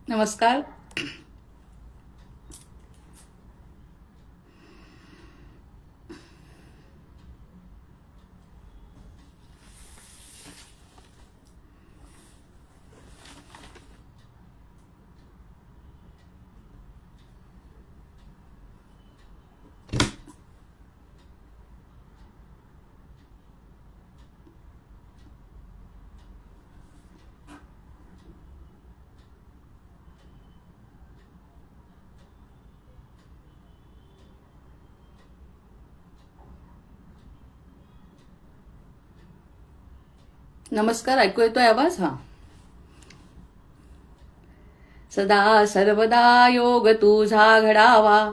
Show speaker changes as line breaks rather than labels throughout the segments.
नमस्कार. नमस्कार. ऐकू येतोय आवाज? हा. सदा सर्वदा योग तुझा घडावा,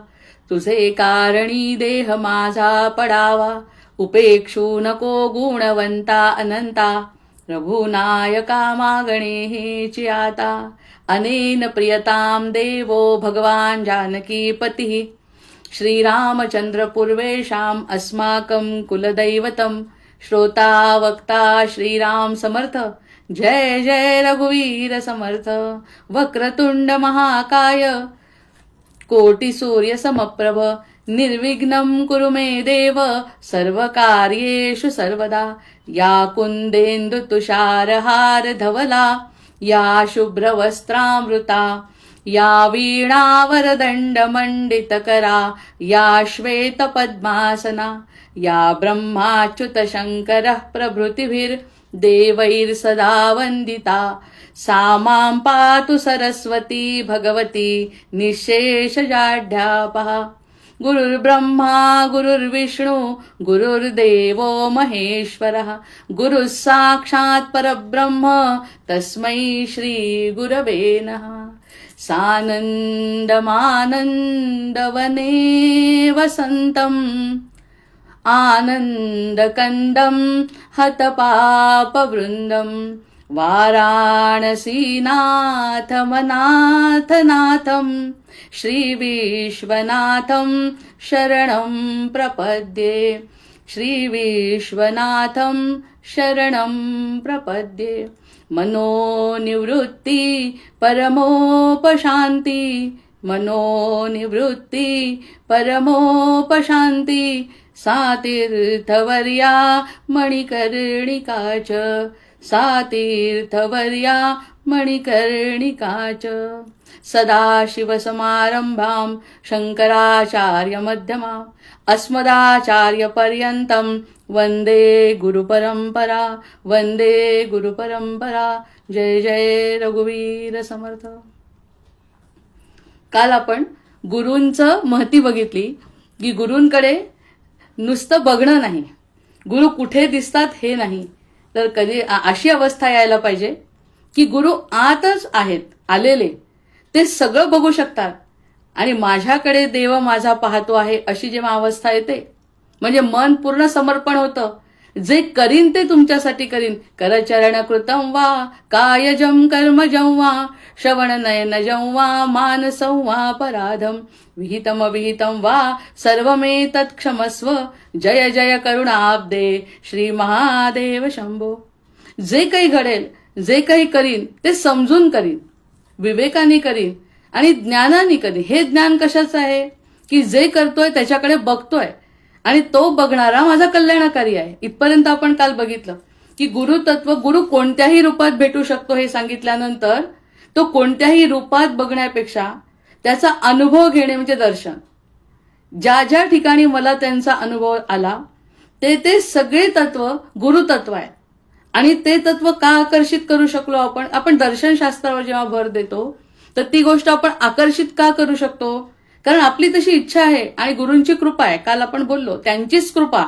तुझे कारणी देह माझा पडावा. उपेक्षू नको गुणवंता अनंता, रघुनायका मागणे हेची आता. अनेन प्रियताम देवो भगवान जानकीपतिः, श्रीरामचंद्र पूर्वेशाम अस्माकं कुलदैवतम. श्रोता वक्ता श्रीराम समर्थ, जय जय रघुवीर समर्थ. वक्रतुंड महाकाय, कोटी सूर्य समप्रभ. निर्विघ्नं कुरु मे देव, सर्व कार्येषु सर्वदा. या कुंदेंदु तुषारहार धवला, या शुभ्रवस्त्रामृता. या वीणावरदंड मंडितकरा, या श्वेत पद्मासना. या ब्रह्माच्युत शंकरः प्रभृतिभिर्देवैर्सदा वन्दिता. सा मां पातु सरस्वती भगवती निःशेषजाढ्यापहा. गुरुर्ब्रह्मा गुरुर्विष्णु गुरुर्देवो महेश्वरः. गुरुः साक्षात् परब्रह्म तस्मै श्री गुरवे नमः. सानन्दमानन्दवने वसन्तम्, आनन्दकन्दं हतपापवृन्दं. वाराणसीनाथमनाथनाथं, श्रीविश्वनाथं शरणं प्रपद्ये. श्रीविश्वनाथं शरणं प्रपद्ये. मनोनिवृत्ति परमोपशान्ति, मनोनिवृत्ति परमोपशान्ति. सा तीर्थवर्या मणिकर्णिका च, सा तीर्थवर्या मणिकर्णिका च. सदाशिवसमारंभां शंकराचार्यमध्यमाम्, अस्मदाचार्यपर्यन्तं वन्दे गुरुपरंपरा, वन्दे गुरुपरंपरा. जय जय रघुवीर समर्थ. काल आपण गुरूंचं महती बघितली की गुरूंकडे नुसतं बघणं नाही, गुरु कुठे दिसतात हे नाही, तर कधी अशी अवस्था यायला पाहिजे की गुरु आतच आहेत, आलेले ते सगळं बघू शकतात आणि माझ्याकडे देव माझा पाहतो आहे अशी जेव्हा अवस्था येते, म्हणजे मन पूर्ण समर्पण होतं. जे करीन ते तुमच्यासाठी करीन. करचरण कृतं वा कायजं कर्मजं वा, श्रवणनयनजं वा मानसं वा पराधं. विहितमविहितं वा सर्वमेतत् क्षमस्व. जय जय करुणाब्दे श्री महादेव शंभो. जे काही घडेल, जे काही करीन ते समजून करीन, विवेकाने करीन आणि ज्ञानाने करीन. हे ज्ञान कशाचं आहे की जे करतोय त्याच्याकडे बघतोय आणि तो बघणारा माझा कल्याणकारी आहे. इथपर्यंत आपण काल बघितलं की गुरुतत्व, गुरु कोणत्याही रूपात भेटू शकतो हे सांगितल्यानंतर तो कोणत्याही रूपात बघण्यापेक्षा त्याचा अनुभव घेणे म्हणजे दर्शन. ज्या ज्या ठिकाणी मला त्यांचा अनुभव आला ते ते सगळे तत्व गुरुतत्व आहे. आणि ते तत्व का आकर्षित करू शकलो आपण? आपण दर्शनशास्त्रावर जेव्हा भर देतो तर ती गोष्ट आपण आकर्षित का करू शकतो? कारण आपली तशी इच्छा आहे आणि गुरूंची कृपा आहे. काल आपण बोललो त्यांचीच कृपा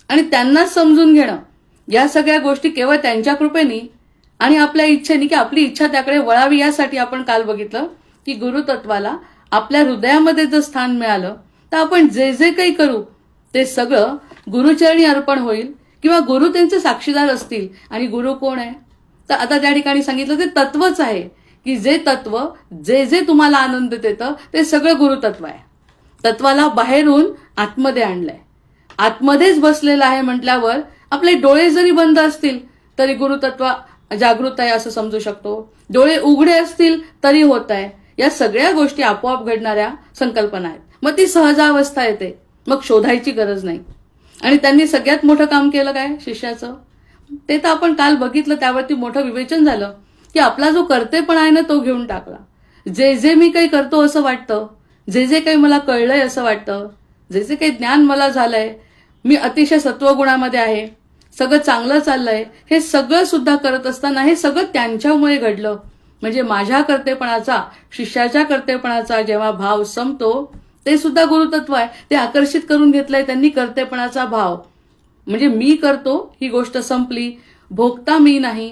आणि त्यांनाच समजून घेणं, या सगळ्या गोष्टी केवळ त्यांच्या कृपेनी आणि आपल्या इच्छेने की आपली इच्छा त्याकडे वळावी यासाठी आपण काल बघितलं की गुरुतत्वाला आपल्या हृदयामध्ये जर स्थान मिळालं तर आपण जे जे काही करू ते सगळं गुरुचरणी अर्पण होईल किंवा गुरु त्यांचे साक्षीदार असतील. आणि गुरु कोण आहे? तर आता त्या ठिकाणी सांगितलं ते तत्वच आहे की जे तत्व जे जे तुम्हाला आनंद देतं ते सगळं गुरुतत्व आहे. तत्वाला बाहेरून आतमध्ये आणलंय, आतमध्येच बसलेलं आहे म्हटल्यावर आपले डोळे जरी बंद असतील तरी गुरुतत्व जागृत आहे असं समजू शकतो, डोळे उघडे असतील तरी होत आहे. या सगळ्या गोष्टी आपोआप घडणाऱ्या संकल्पना आहेत. मग ती सहजावस्था येते, मग शोधायची गरज नाही. आणि त्यांनी सगळ्यात मोठं काम केलं काय शिष्याचं, ते तर आपण काल बघितलं. त्यावरती मोठं विवेचन झालं की आपला जो कर्तेपणा आहे ना तो घेऊन टाकला. जे जे मी काही करतो असं वाटतं, जे जे काही मला कळलंय असं वाटतं, जे जे काही ज्ञान मला झालंय, मी अतिशय सत्वगुणामध्ये आहे, सगळं चांगलं चाललंय, हे सगळं सुद्धा करत असताना हे सगळं त्यांच्यामुळे घडलं. म्हणजे माझ्या कर्तेपणाचा, शिष्याच्या कर्तेपणाचा जेव्हा भाव संपतो, ते सुद्धा गुरुतत्व आहे. ते आकर्षित करून घेतलंय त्यांनी कर्तेपणाचा भाव. म्हणजे मी करतो ही गोष्ट संपली, भोगता मी नाही.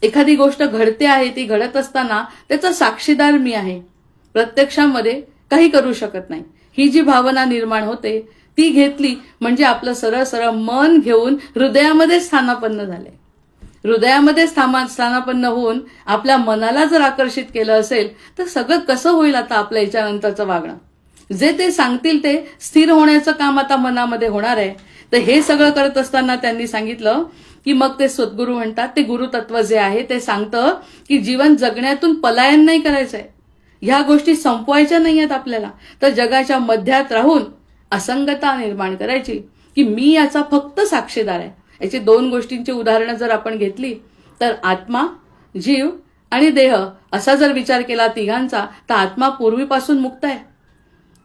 एखादी गोष्ट घडते आहे, ती घडत असताना त्याचा साक्षीदार मी आहे, प्रत्यक्षामध्ये काही करू शकत नाही. ही जी भावना निर्माण होते ती घेतली म्हणजे आपलं सरळ सरळ मन घेऊन हृदयामध्ये स्थानापन्न झाले. हृदयामध्ये स्थानापन्न होऊन आपल्या मनाला जर आकर्षित केलं असेल तर सगळं कसं होईल आता आपल्या याच्यानंतरचं वागणं. जे ते सांगतील ते स्थिर होण्याचं काम आता मनामध्ये होणार आहे. तर हे सगळं करत असताना त्यांनी सांगितलं की मग ते सद्गुरू म्हणतात, ते गुरुतत्व जे आहे ते सांगतं की जीवन जगण्यातून पलायन नाही करायचंय, ह्या गोष्टी संपवायच्या नाही आहेत आपल्याला. तर जगाच्या मध्यात राहून असंगता निर्माण करायची की मी याचा फक्त साक्षीदार आहे. याची दोन गोष्टींची उदाहरणं जर आपण घेतली तर आत्मा, जीव आणि देह असा जर विचार केला तिघांचा, तर आत्मा पूर्वीपासून मुक्त आहे.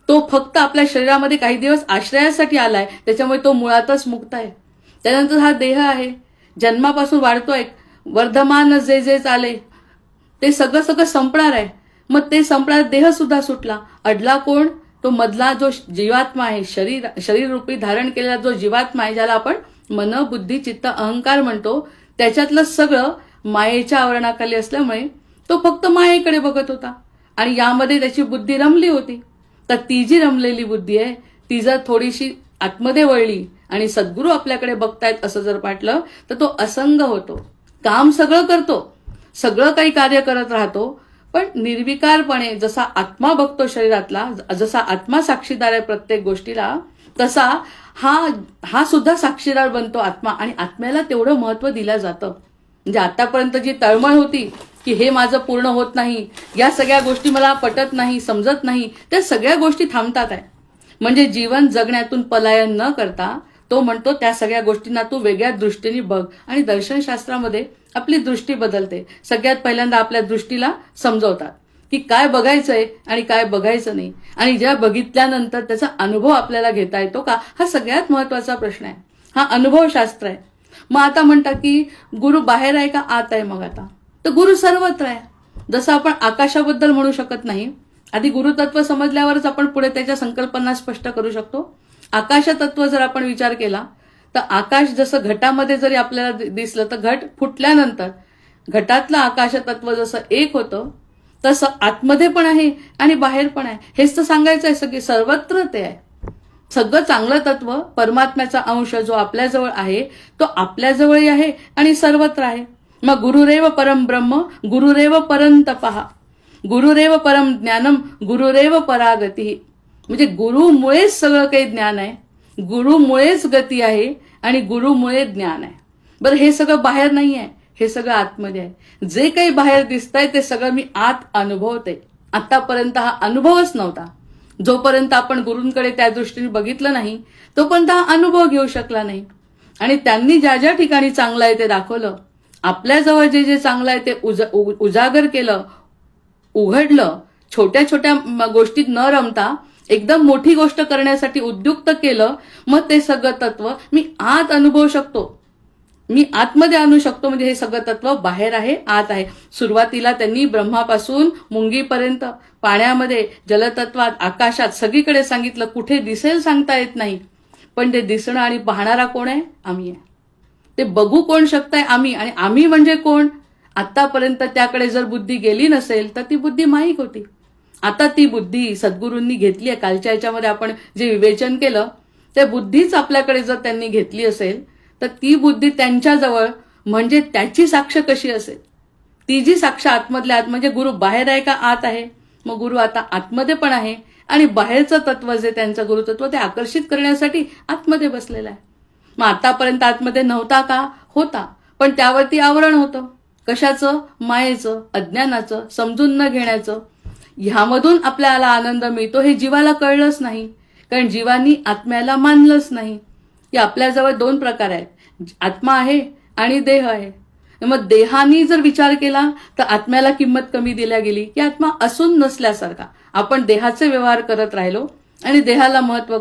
तो फक्त आपल्या शरीरामध्ये काही दिवस आश्रयासाठी आलाय, त्याच्यामुळे तो मुळातच मुक्त आहे. त्यानंतर हा देह आहे, जन्मापासून वाढतोय, वर्धमान जे जे चाले ते सगळं सगळं संपणार आहे. मग ते संपणार, देह सुद्धा सुटला. अडला कोण, तो मधला जो जीवात्मा आहे, शरीर रूपी धारण केलेला जो जीवात्मा आहे, ज्याला आपण मन, बुद्धी, चित्त, अहंकार म्हणतो, त्याच्यातलं सगळं मायेच्या आवरणाखाली असल्यामुळे तो फक्त मायेकडे बघत होता आणि यामध्ये त्याची बुद्धी रमली होती. तर ती जी रमलेली बुद्धी आहे ती जर थोडीशी आतमध्ये वळली आणि सद्गुरू आपल्याकडे बघतायत असं जर वाटलं तर तो असंग होतो, काम सगळं करतो, सगळं काही कार्य करत राहतो, पण निर्विकारपणे जसा आत्मा बघतो शरीरातला, जसा आत्मा साक्षीदार आहे प्रत्येक गोष्टीला, तसा हा सुद्धा साक्षीदार बनतो आत्मा. आणि आत्म्याला तेवढं महत्व दिलं जातं. म्हणजे आतापर्यंत जी तळमळ होती की हे माझं पूर्ण होत नाही, या सगळ्या गोष्टी मला पटत नाही, समजत नाही, त्या सगळ्या गोष्टी थांबतात आहे. म्हणजे जीवन जगण्यातून पलायन न करता तो म्हणतो त्या सगळ्या गोष्टींना तू वेगळ्या दृष्टीने बघ. आणि दर्शनशास्त्रामध्ये आपली दृष्टी बदलते. सगळ्यात पहिल्यांदा आपल्या दृष्टीला समजवतात की काय बघायचंय आणि काय बघायचं नाही, आणि ज्या बघितल्यानंतर त्याचा अनुभव आपल्याला घेता येतो का, हा सगळ्यात महत्वाचा प्रश्न आहे. हा अनुभवशास्त्र आहे. मग आता म्हणतात की गुरु बाहेर आहे का आत आहे. मग आता तर गुरु सर्वत्र आहे. जसं आपण आकाशाबद्दल म्हणू शकत नाही, आधी गुरुतत्व समजल्यावरच आपण पुढे त्याच्या संकल्पना स्पष्ट करू शकतो. आकाशतत्व जर आपण विचार केला तर आकाश जसं घटामध्ये जरी आपल्याला दिसलं तर घट फुटल्यानंतर घटातलं आकाशतत्व जसं एक होतं तसं आतमध्ये पण आहे आणि बाहेर पण आहे. हेच तर सांगायचं आहे, सगळे सर्वत्र ते आहे. सगळं चांगलं तत्व, परमात्म्याचा अंश जो आपल्याजवळ आहे तो आपल्याजवळही आहे आणि सर्वत्र आहे. मग गुरुरेव परम ब्रह्म, गुरुरेव परम तपः, गुरुरेव परम ज्ञानम, गुरुरेव परागती. म्हणजे गुरुमुळेच सगळं काही ज्ञान आहे, गुरुमुळेच गती आहे आणि गुरुमुळे ज्ञान आहे. बरं, हे सगळं बाहेर नाही आहे, हे सगळं आतमध्ये आहे. जे काही बाहेर दिसतंय ते सगळं मी आत अनुभवते. आतापर्यंत हा अनुभवच नव्हता. जोपर्यंत आपण गुरूंकडे त्या दृष्टीने बघितलं नाही तोपर्यंत हा अनुभव घेऊ शकला नाही. आणि त्यांनी ज्या ज्या ठिकाणी चांगलं आहे ते दाखवलं, आपल्याजवळ जे जे चांगलं आहे ते उजागर केलं, उघडलं. छोट्या छोट्या गोष्टीत न रमता एकदम मोठी गोष्ट करण्यासाठी उद्युक्त केलं. मग ते सगळं तत्व मी आत अनुभवू शकतो, मी आतमध्ये आणू शकतो. म्हणजे हे सगळं तत्व बाहेर आहे, आत आहे. सुरुवातीला त्यांनी ब्रह्मापासून मुंगीपर्यंत पाण्यामध्ये, जलतत्वात, आकाशात सगळीकडे सांगितलं. कुठे दिसेल सांगता येत नाही, पण ते दिसणं आणि पाहणारा कोण आहे, आम्ही आहे. ते बघू कोण शकताय, आम्ही. आणि आम्ही म्हणजे कोण, आतापर्यंत त्याकडे जर बुद्धी गेली नसेल तर ती बुद्धी माईक होती. आता ती बुद्धी सद्गुरूंनी घेतली आहे. कालच्या याच्यामध्ये आपण जे विवेचन केलं त्या बुद्धीच आपल्याकडे जर त्यांनी घेतली असेल तर ती बुद्धी त्यांच्याजवळ, म्हणजे त्याची साक्ष कशी असेल, ती जी साक्ष आतमधल्या आत. म्हणजे गुरु बाहेर आहे का आत आहे. मग गुरु आता आतमध्ये पण आहे आणि बाहेरचं तत्व जे त्यांचं गुरुतत्व ते आकर्षित करण्यासाठी आतमध्ये बसलेलं आहे. मग आतापर्यंत आतमध्ये नव्हता का, होता, पण त्यावरती आवरण होतं. कशाचं? मायेचं, अज्ञानाचं, समजून न घेण्याचं. ह्यामधून आपल्याला आनंद मिळतो हे जीवाला कळलंच नाही, कारण जीवानी आत्म्याला मानलंच नाही. की आपल्याजवळ दोन प्रकार आहेत, आत्मा आहे आणि देह आहे. मग देहानी जर विचार केला तर आत्म्याला किंमत कमी दिल्या गेली, की आत्मा असून नसल्यासारखा. आपण देहाचे व्यवहार करत राहिलो आणि देहाला महत्व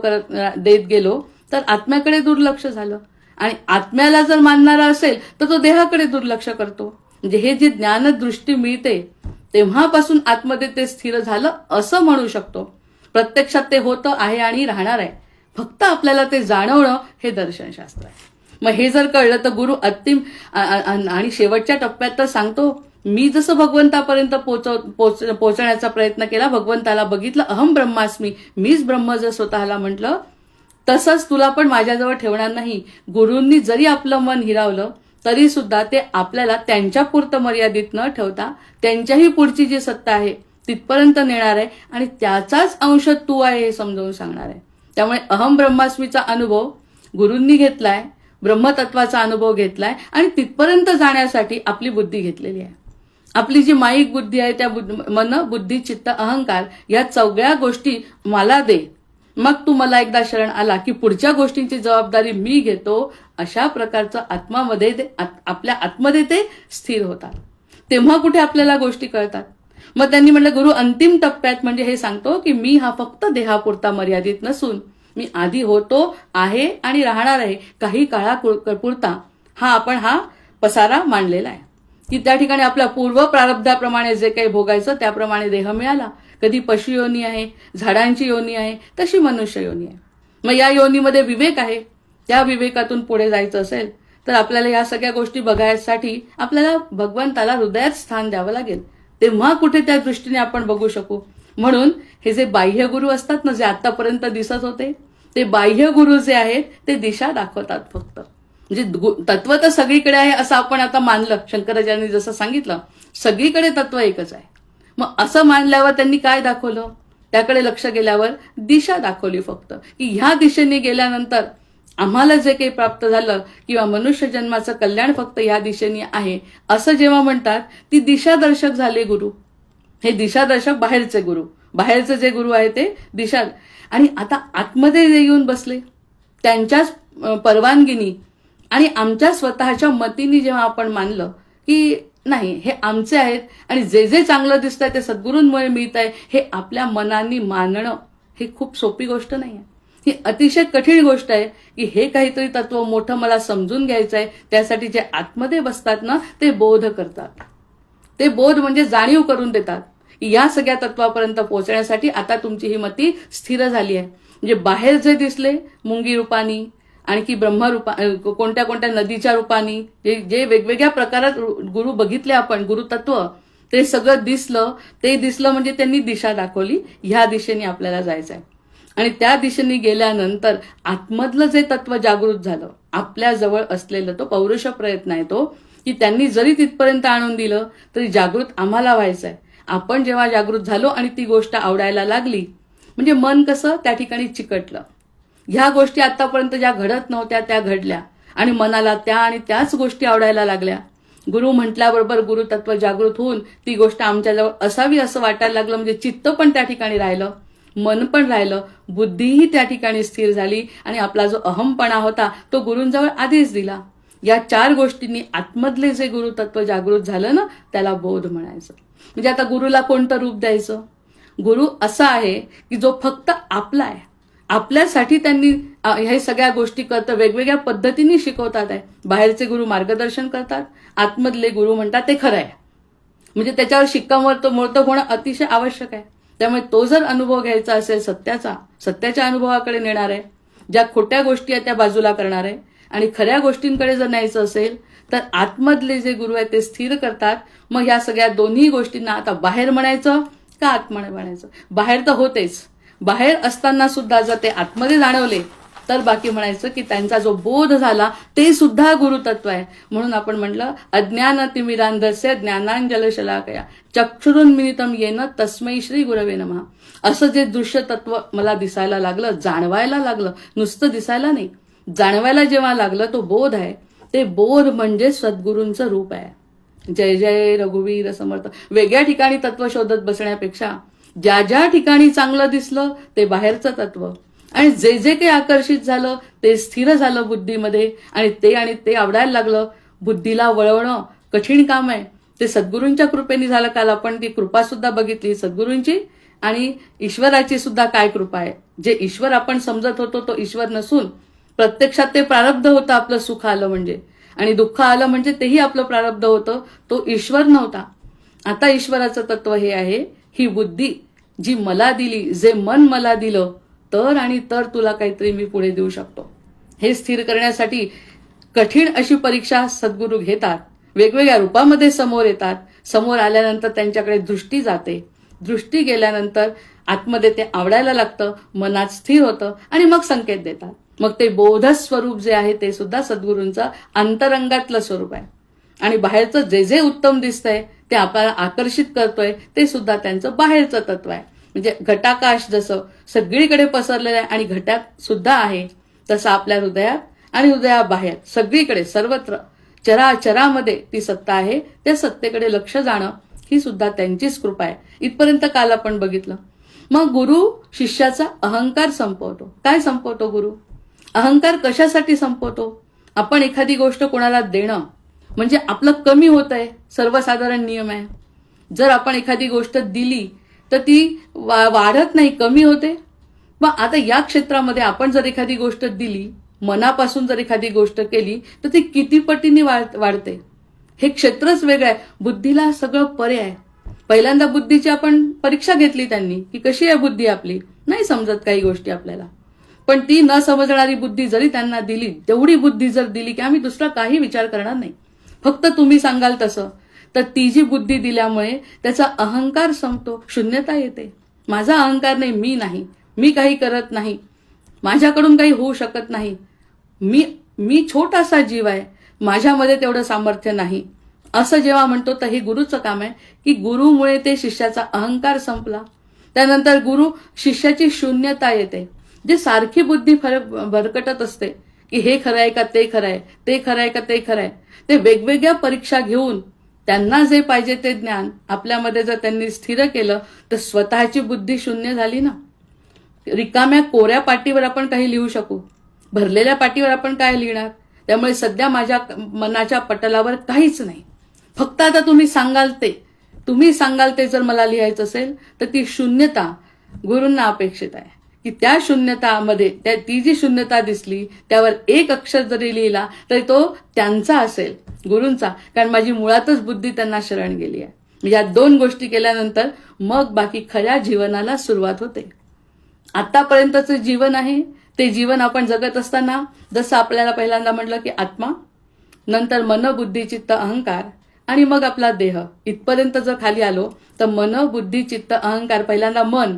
देत गेलो तर आत्म्याकडे दुर्लक्ष झालं. आणि आत्म्याला जर मानणारा असेल तर तो देहाकडे दुर्लक्ष करतो. म्हणजे हे जे ज्ञानदृष्टी मिळते तेव्हापासून आतमध्ये ते स्थिर झालं असं म्हणू शकतो. प्रत्यक्षात ते होतं आहे आणि राहणार आहे, फक्त आपल्याला ते जाणवणं हे दर्शनशास्त्र आहे. मग हे जर कळलं तर गुरु अंतिम आणि शेवटच्या टप्प्यात तर सांगतो, मी जसं भगवंतापर्यंत पोहोचण्याचा प्रयत्न केला, भगवंताला बघितलं, अहम ब्रह्मास्मी, मीच ब्रह्म जर स्वतःला म्हटलं, तसंच तुला पण माझ्याजवळ ठेवणार नाही. गुरूंनी जरी आपलं मन हिरावलं तरी सुद्धा ते आपल्याला त्यांच्या पुरतं मर्यादित न ठेवता त्यांच्याही पुढची जी सत्ता आहे तिथपर्यंत नेणार आहे आणि त्याचाच अंश तू आहे हे समजावून सांगणार आहे. त्यामुळे अहम ब्रह्मास्मीचा अनुभव गुरूंनी घेतलाय, ब्रह्मतत्वाचा अनुभव घेतलाय आणि तिथपर्यंत जाण्यासाठी आपली बुद्धी घेतलेली आहे. आपली जी माईक बुद्धी आहे त्या मन, बुद्धी, चित्त, अहंकार या सगळ्या गोष्टी मला दे, मग तू मला एकदा शरण आला की पुढच्या गोष्टींची जबाबदारी मी घेतो. अशा प्रकारचं आत्मामध्ये आपल्या आतमध्ये ते स्थिर होतात. तेव्हा कुठे आपल्याला गोष्टी कळतात. मग त्यांनी म्हटलं गुरु अंतिम टप्प्यात म्हणजे हे सांगतो की मी हा फक्त देहापुरता मर्यादित नसून मी आधी होतो, आहे आणि राहणार आहे काही काळापुरता. आपण हा पसारा मांडलेला आहे की त्या ठिकाणी आपल्या पूर्व प्रारब्धाप्रमाणे जे काही भोगायचं त्याप्रमाणे देह मिळाला. कधी पशु योनी आहे, झाडांची योनी आहे, तशी मनुष्य योनी आहे. मग या योनीमध्ये विवेक आहे, त्या विवेकातून पुढे जायचं असेल तर आपल्याला या सगळ्या गोष्टी बघायसाठी आपल्याला भगवंताला हृदयात स्थान द्यावं लागेल. तेव्हा कुठे त्या दृष्टीने आपण बघू शकू. म्हणून हे जे बाह्य गुरु असतात ना, जे आतापर्यंत दिसत होते, ते बाह्य गुरु जे आहेत ते दिशा दाखवतात फक्त. म्हणजे तत्व तर सगळीकडे आहे असं आपण आता मानलं, शंकराचार्यांनी जसं सांगितलं सगळीकडे तत्व एकच आहे. मग असं मानल्यावर त्यांनी काय दाखवलं, त्याकडे लक्ष गेल्यावर दिशा दाखवली फक्त, की ह्या दिशेने गेल्यानंतर आम्हाला जे काही प्राप्त झालं किंवा मनुष्य जन्माचं कल्याण फक्त ह्या दिशेने आहे असं जेव्हा म्हणतात, ती दिशादर्शक झाले गुरु. हे दिशादर्शक बाहेरचे गुरु, बाहेरचे जे गुरु आहे ते दिशा. आणि आता आतमध्ये जे येऊन बसले त्यांच्याच परवानगीनी आणि आमच्या स्वतःच्या मतीने जेव्हा आपण मानलं की नाही हे आमचे आहेत आणि जे जे चांगलं दिसतंय ते सद्गुरूंमुळे मिळत आहे, हे आपल्या मनाने मानणं हे खूप सोपी गोष्ट नाही आहे. ही अतिशय कठीण गोष्ट आहे की हे काहीतरी तत्व मोठं मला समजून घ्यायचं आहे. त्यासाठी जे आतमध्ये बसतात ना ते बोध करतात. ते बोध म्हणजे जाणीव करून देतात की या सगळ्या तत्वापर्यंत पोहोचण्यासाठी आता तुमची ही मती स्थिर झाली आहे. म्हणजे बाहेर जे दिसले मुंगी रूपानी, आणखी ब्रह्मरूपा, कोणत्या कोणत्या नदीच्या रूपानी, जे वेगवेगळ्या प्रकारात गुरु बघितले आपण, गुरुतत्व, ते सगळं दिसलं. ते दिसलं म्हणजे त्यांनी दिशा दाखवली, ह्या दिशेने आपल्याला जायचं आहे. आणि त्या दिशेने गेल्यानंतर आतमधलं जे तत्व जागृत झालं, आपल्या जवळ असलेलं तो पौरुष प्रयत्न आहे तो, की त्यांनी जरी तिथपर्यंत आणून दिलं तरी जागृत आम्हाला व्हायचं आहे. आपण जेव्हा जागृत झालो आणि ती गोष्ट आवडायला लागली म्हणजे मन कसं त्या ठिकाणी चिकटलं. ह्या गोष्टी आतापर्यंत ज्या घडत नव्हत्या त्या घडल्या आणि मनाला त्या आणि त्याच गोष्टी आवडायला लागल्या. गुरु म्हटल्याबरोबर गुरुतत्व जागृत होऊन ती गोष्ट आमच्याजवळ असावी असं वाटायला लागलं. म्हणजे चित्त पण त्या ठिकाणी राहिलं, मन पण राहिलं, बुद्धीही त्या ठिकाणी स्थिर झाली आणि आपला जो अहमपणा होता तो गुरूंजवळ आधीच दिला. या चार गोष्टींनी आतमधले जे गुरुतत्व जागृत झालं ना त्याला बोध म्हणायचं. म्हणजे आता गुरुला कोणतं रूप द्यायचं? गुरु असा आहे की जो फक्त आपला आहे, आपल्यासाठी त्यांनी ह्या सगळ्या गोष्टी करतात, वेगवेगळ्या पद्धतीने शिकवतात आहे. बाहेरचे गुरु मार्गदर्शन करतात, आतमधले गुरु म्हणतात ते खरं आहे. म्हणजे त्याच्यावर शिक्कामोर्तब होणं अतिशय आवश्यक आहे. त्यामुळे तो जर अनुभव घ्यायचा असेल सत्याच्या अनुभवाकडे नेणार आहे, ज्या खोट्या गोष्टी आहेत त्या बाजूला करणार आहे आणि खऱ्या गोष्टींकडे जर न्यायचं असेल तर आतमधले जे गुरु आहेत ते स्थिर करतात. मग ह्या सगळ्या दोन्ही गोष्टींना आता बाहेर म्हणायचं का आतमध्ये म्हणायचं? बाहेर तर होतेच, बाहेर असताना सुद्धा जर ते आतमध्ये जाणवले तर बाकी म्हणायचं की त्यांचा जो बोध झाला ते सुद्धा गुरुतत्व आहे. म्हणून आपण म्हटलं अज्ञानतिमिरांधस्य ज्ञानांजलशलाकया चक्षुरुन्मिलितं येन तस्मै श्री गुरवे नमः. असं जे दृश्य तत्व मला दिसायला लागलं, जाणवायला लागलं, नुसतं दिसायला नाही जाणवायला जेव्हा लागलं, तो बोध आहे. ते बोध म्हणजे सद्गुरूंचं रूप आहे. जय जय रघुवीर समर्थ. वेगळ्या ठिकाणी तत्व शोधत बसण्यापेक्षा ज्या ज्या ठिकाणी चांगलं दिसलं ते बाहेरचं तत्व, आणि जे जे काही आकर्षित झालं ते स्थिर झालं बुद्धीमध्ये, आणि ते आवडायला लागलं. बुद्धीला वळवणं कठीण काम आहे, ते सद्गुरूंच्या कृपेने झालं. काल आपण ती कृपा सुद्धा बघितली सद्गुरूंची, आणि ईश्वराची सुद्धा काय कृपा आहे. जे ईश्वर आपण समजत होतो तो ईश्वर नसून प्रत्यक्षात ते प्रारब्ध होतं. आपलं सुख आलं म्हणजे आणि दुःख आलं म्हणजे तेही आपलं प्रारब्ध होतं, तो ईश्वर नव्हता. आता ईश्वराचं तत्व हे आहे, ही बुद्धी जी मला दिली, जे मन मला दिलं, तर तुला काहीतरी मी पुढे देऊ शकतो. हे स्थिर करण्यासाठी कठीण अशी परीक्षा सद्गुरू घेतात, वेगवेगळ्या रूपामध्ये समोर येतात. समोर आल्यानंतर त्यांच्याकडे दृष्टी जाते, दृष्टी गेल्यानंतर आतमध्ये ते आवडायला लागतं, मनात स्थिर होतं, आणि मग संकेत देतात. मग ते बोध स्वरूप जे आहे ते सुद्धा सद्गुरूंचं अंतरंगातलं स्वरूप आहे. आणि बाहेरचं जे जे उत्तम दिसतंय ते आपल्याला आकर्षित करतोय ते सुद्धा त्यांचं बाहेरचं तत्व आहे. म्हणजे घटाकाश जसं सगळीकडे पसरलेलं आहे आणि घटात सुद्धा आहे, तसं आपल्या हृदयात आणि हृदयाबाहेर सगळीकडे सर्वत्र चराचरामध्ये ती सत्ता आहे. त्या सत्तेकडे लक्ष जाणं ही सुद्धा त्यांचीच कृपा आहे. इथपर्यंत काल आपण बघितलं. मग गुरु शिष्याचा अहंकार संपवतो. काय संपवतो गुरु? अहंकार कशासाठी संपवतो? आपण एखादी गोष्ट कोणाला देणं म्हणजे आपलं कमी होत आहे, सर्वसाधारण नियम आहे. जर आपण एखादी गोष्ट दिली तर ती वाढत नाही, कमी होते. मग आता या क्षेत्रामध्ये आपण जर एखादी गोष्ट दिली, मनापासून जर एखादी गोष्ट केली तर ती किती पटीने वाढते. हे क्षेत्रच वेगळं आहे. बुद्धीला सगळं पर्याय आहे. पहिल्यांदा बुद्धीची आपण परीक्षा घेतली त्यांनी की कशी आहे बुद्धी आपली, नाही समजत काही गोष्टी आपल्याला. पण ती न समजणारी बुद्धी जरी त्यांना दिली, तेवढी बुद्धी जर दिली की आम्ही दुसरा काही विचार करणार नाही, फक्त तुम्ही सांगाल तसं, तर ती जी बुद्धी दिल्यामुळे त्याचा अहंकार संपतो, शून्यता येते. माझा अहंकार नाही, मी नाही, मी काही करत नाही, माझ्याकडून काही होऊ शकत नाही, मी छोटासा जीव आहे, माझ्यामध्ये तेवढं सामर्थ्य नाही, असं जेव्हा म्हणतो तर हे गुरुचं काम आहे. की गुरुमुळे ते शिष्याचा अहंकार संपला. त्यानंतर गुरु शिष्याची शून्यता येते. जे सारखी बुद्धी भरकटत असते की हे खरं आहे का ते खरं आहे, ते खरं आहे का ते खरं आहे, ते वेगवेगळ्या परीक्षा घेऊन त्यांना जे पाहिजे ते ज्ञान आपल्यामध्ये जर त्यांनी स्थिर केलं तर स्वतःची बुद्धी शून्य झाली ना. रिकाम्या कोऱ्या पाटीवर आपण काही लिहू शकू, भरलेल्या पाटीवर आपण काय लिहिणार. त्यामुळे सध्या माझ्या मनाच्या पटलावर काहीच नाही, फक्त आता तुम्ही सांगाल ते जर मला लिहायचं असेल तर ती शून्यता गुरूंना अपेक्षित आहे. की त्या शून्यतामध्ये ती जी शून्यता दिसली त्यावर एक अक्षर जरी लिहिला तरी तो त्यांचा असेल, गुरूंचा, कारण माझी मुळातच बुद्धी त्यांना शरण गेली आहे. या दोन गोष्टी केल्यानंतर मग बाकी खऱ्या जीवनाला सुरुवात होते. आतापर्यंतचं जीवन आहे ते जीवन आपण जगत असताना जसं आपल्याला पहिल्यांदा म्हटलं की आत्मा, नंतर मन, बुद्धी, चित्त, अहंकार, आणि मग आपला देह. इथपर्यंत जर खाली आलो तर मन, बुद्धी, चित्त, अहंकार. पहिल्यांदा मन,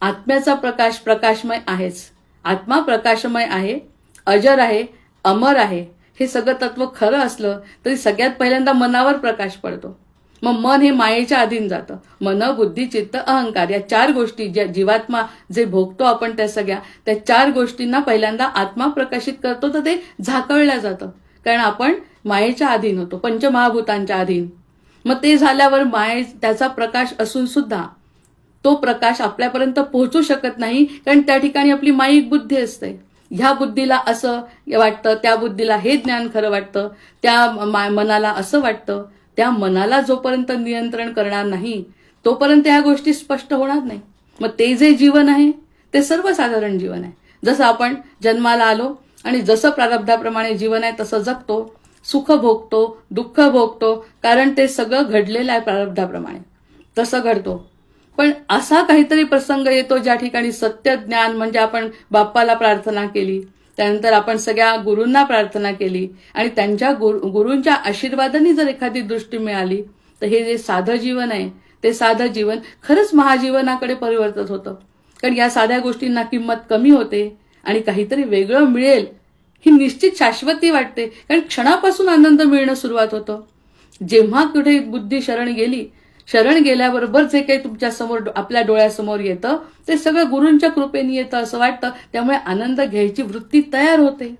आत्म्याचा प्रकाश प्रकाशमय आहेच. आत्मा प्रकाशमय आहे, अजर आहे, अमर आहे. हे सगळं तत्व खरं असलं तरी सगळ्यात पहिल्यांदा मनावर प्रकाश पडतो. मग मन हे मायेच्या अधीन जातं. मन, बुद्धी, चित्त, अहंकार या चार गोष्टी ज्या जीवात्मा जे भोगतो आपण त्या चार गोष्टींना पहिल्यांदा आत्मा प्रकाशित करतो, तर ते झाकळल्या जातं. कारण आपण मायेच्या अधीन होतो, पंचमहाभूतांच्या अधीन. मग ते झाल्यावर त्याचा प्रकाश असून सुद्धा तो प्रकाश आपल्यापर्यंत पोहोचू शकत नाही, कारण त्या ठिकाणी आपली माईक बुद्धी असते. ह्या बुद्धीला असं वाटतं, त्या बुद्धीला हे ज्ञान खरं वाटतं, त्या मनाला असं वाटतं. त्या मनाला जोपर्यंत नियंत्रण करणार नाही तोपर्यंत ह्या गोष्टी स्पष्ट होणार नाही. मग ते जे जीवन आहे ते सर्वसाधारण जीवन आहे. जसं आपण जन्माला आलो आणि जसं प्रारब्धाप्रमाणे जीवन आहे तसं जगतो, सुख भोगतो, दुःख भोगतो, कारण ते सगळं घडलेलं आहे प्रारब्धाप्रमाणे, तसं घडतो. पण असा काहीतरी प्रसंग येतो ज्या ठिकाणी सत्य ज्ञान, म्हणजे आपण बाप्पाला प्रार्थना केली, त्यानंतर आपण सगळ्या गुरूंना प्रार्थना केली आणि त्यांच्या गुरूंच्या आशीर्वादाने जर एखादी दृष्टी मिळाली तर हे जे साधं जीवन आहे ते साधं जीवन खरंच महाजीवनाकडे परिवर्तित होतं. कारण या साध्या गोष्टींना किंमत कमी होते आणि काहीतरी वेगळं मिळेल ही निश्चित शाश्वती वाटते. कारण क्षणापासून आनंद मिळणं सुरुवात होतं. जेव्हा कुठे बुद्धी शरण गेल्याबरोबर जे काही तुमच्या समोर आपल्या डोळ्यासमोर येतं ते सगळं गुरूंच्या कृपेने येतं असं वाटतं. त्यामुळे आनंद घ्यायची वृत्ती तयार होते.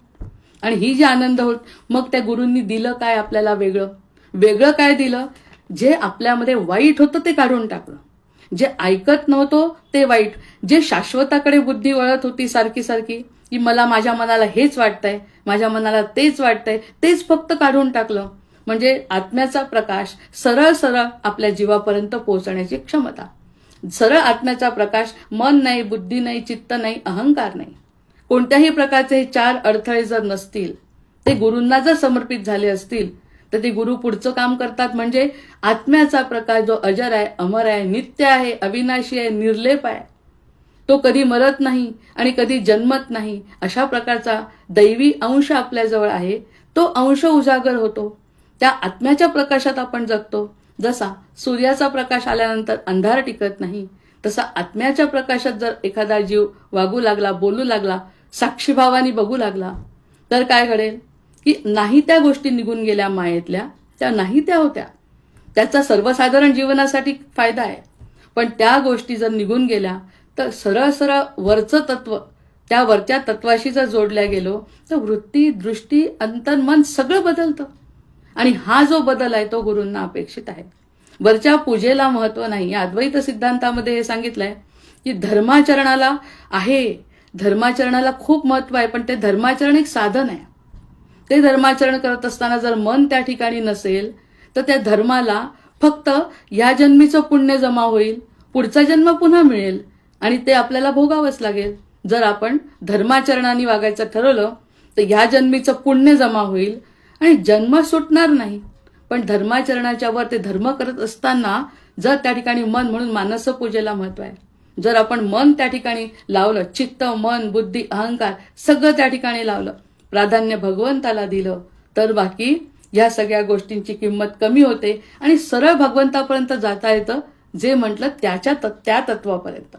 आणि ही जी आनंद होत, मग त्या गुरूंनी दिलं काय आपल्याला वेगळं, वेगळं काय दिलं? जे आपल्यामध्ये वाईट होतं ते काढून टाकलं. जे ऐकत नव्हतं ते वाईट, जे शाश्वताकडे बुद्धी वळत होती सारखी सारखी, की मला माझ्या मनाला हेच वाटतंय, माझ्या मनाला तेच वाटतंय, तेच फक्त काढून टाकलं. म्हणजे आत्म्याचा प्रकाश सरळ सरळ आपल्या जीवापर्यंत पोहोचण्याची क्षमता. सरळ आत्म्याचा प्रकाश, मन नाही, बुद्धी नाही, चित्त नाही, अहंकार नाही. कोणत्याही प्रकारचे हे 4 अडथळे जर नसतील, ते गुरूंना जर समर्पित झाले असतील, तर ते गुरु पुढचं काम करतात. म्हणजे आत्म्याचा प्रकाश जो अजर आहे, अमर आहे, नित्य आहे, अविनाशी आहे, निर्लेप आहे, तो कधी मरत नाही आणि कधी जन्मत नाही, अशा प्रकारचा दैवी अंश आपल्याजवळ आहे. तो अंश उजागर होतो. त्या आत्म्याच्या प्रकाशात आपण जगतो. जसा सूर्याचा प्रकाश आल्यानंतर अंधार टिकत नाही, तसा आत्म्याच्या प्रकाशात जर एखादा जीव वागू लागला, बोलू लागला, साक्षीभावानी बघू लागला, तर काय घडेल? की नाही त्या गोष्टी निघून गेल्या मायेतल्या, त्या नाही त्या होत्या. त्याचा सर्वसाधारण जीवनासाठी फायदा आहे. पण त्या गोष्टी जर निघून गेल्या, तर सरळ सरळ वरचं तत्व, त्या वरच्या तत्वाशी जर जोडल्या गेलो, तर वृत्ती, दृष्टी, अंतर, मन सगळं बदलतं. आणि हा जो बदल आहे तो गुरूंना अपेक्षित आहे. वरच्या पूजेला महत्व नाही. या अद्वैत सिद्धांतामध्ये हे सांगितलंय की धर्माचरणाला आहे, धर्माचरणाला खूप महत्व आहे, पण ते धर्माचरण एक साधन आहे. ते धर्माचरण करत असताना जर मन त्या ठिकाणी नसेल, तर त्या धर्माला फक्त या जन्मीचं पुण्य जमा होईल, पुढचा जन्म पुन्हा मिळेल आणि ते आपल्याला भोगावंच लागेल. जर आपण धर्माचरणाने वागायचं ठरवलं, तर या जन्मीचं पुण्य जमा होईल आणि जन्म सुटणार नाही. पण धर्माचरणाच्या वर ते धर्म करत असताना जर त्या ठिकाणी मन, म्हणून मानस पूजेला महत्व आहे. जर आपण मन त्या ठिकाणी लावलं, चित्त, मन, बुद्धी, अहंकार सगळं त्या ठिकाणी लावलं, प्राधान्य भगवंताला दिलं, तर बाकी या सगळ्या गोष्टींची किंमत कमी होते आणि सरळ भगवंतापर्यंत जाता येतं, जे म्हटलं त्या तत्वापर्यंत.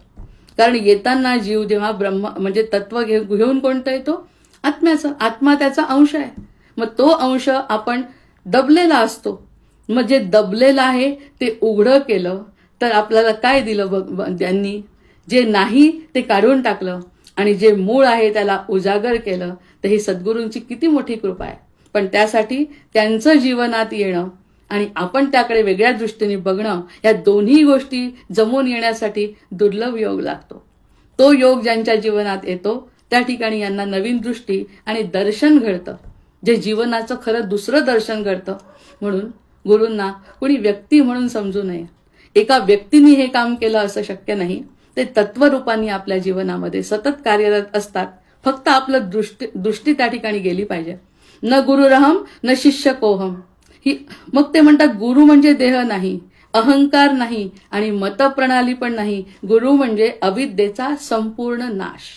कारण येताना जीव जेव्हा ब्रह्म म्हणजे तत्व घेऊन कोणतं येतो? आत्म्याचं. आत्मा त्याचा अंश आहे. मग तो अंश आपण दबलेला असतो. मग जे दबलेलं आहे ते उघडं केलं तर आपल्याला काय दिलं त्यांनी? जे नाही ते काढून टाकलं आणि जे मूळ आहे त्याला उजागर केलं. तर ही सद्गुरूंची किती मोठी कृपा आहे. पण त्यासाठी त्यांचं जीवनात येणं आणि आपण त्याकडे वेगळ्या दृष्टीने बघणं, या दोन्ही गोष्टी जमून येण्यासाठी दुर्लभ योग लागतो. तो योग ज्यांच्या जीवनात येतो त्या ठिकाणी यांना नवीन दृष्टी आणि दर्शन घडतं, जे जीवनाचं खरं दुसरं दर्शन घडतं. म्हणून गुरूंना कोणी व्यक्ती म्हणून समजू नये. एका व्यक्तीने हे काम केलं असं शक्य नाही. ते तत्वरूपाने आपल्या जीवनामध्ये सतत कार्यरत असतात. फक्त आपलं दृष्टी त्या ठिकाणी गेली पाहिजे. न गुरुरहम न शिष्य कोहम. मग ते म्हणतात गुरु म्हणजे देह नाही, अहंकार नाही आणि मतप्रणाली पण नाही. गुरु म्हणजे अविद्येचा संपूर्ण नाश.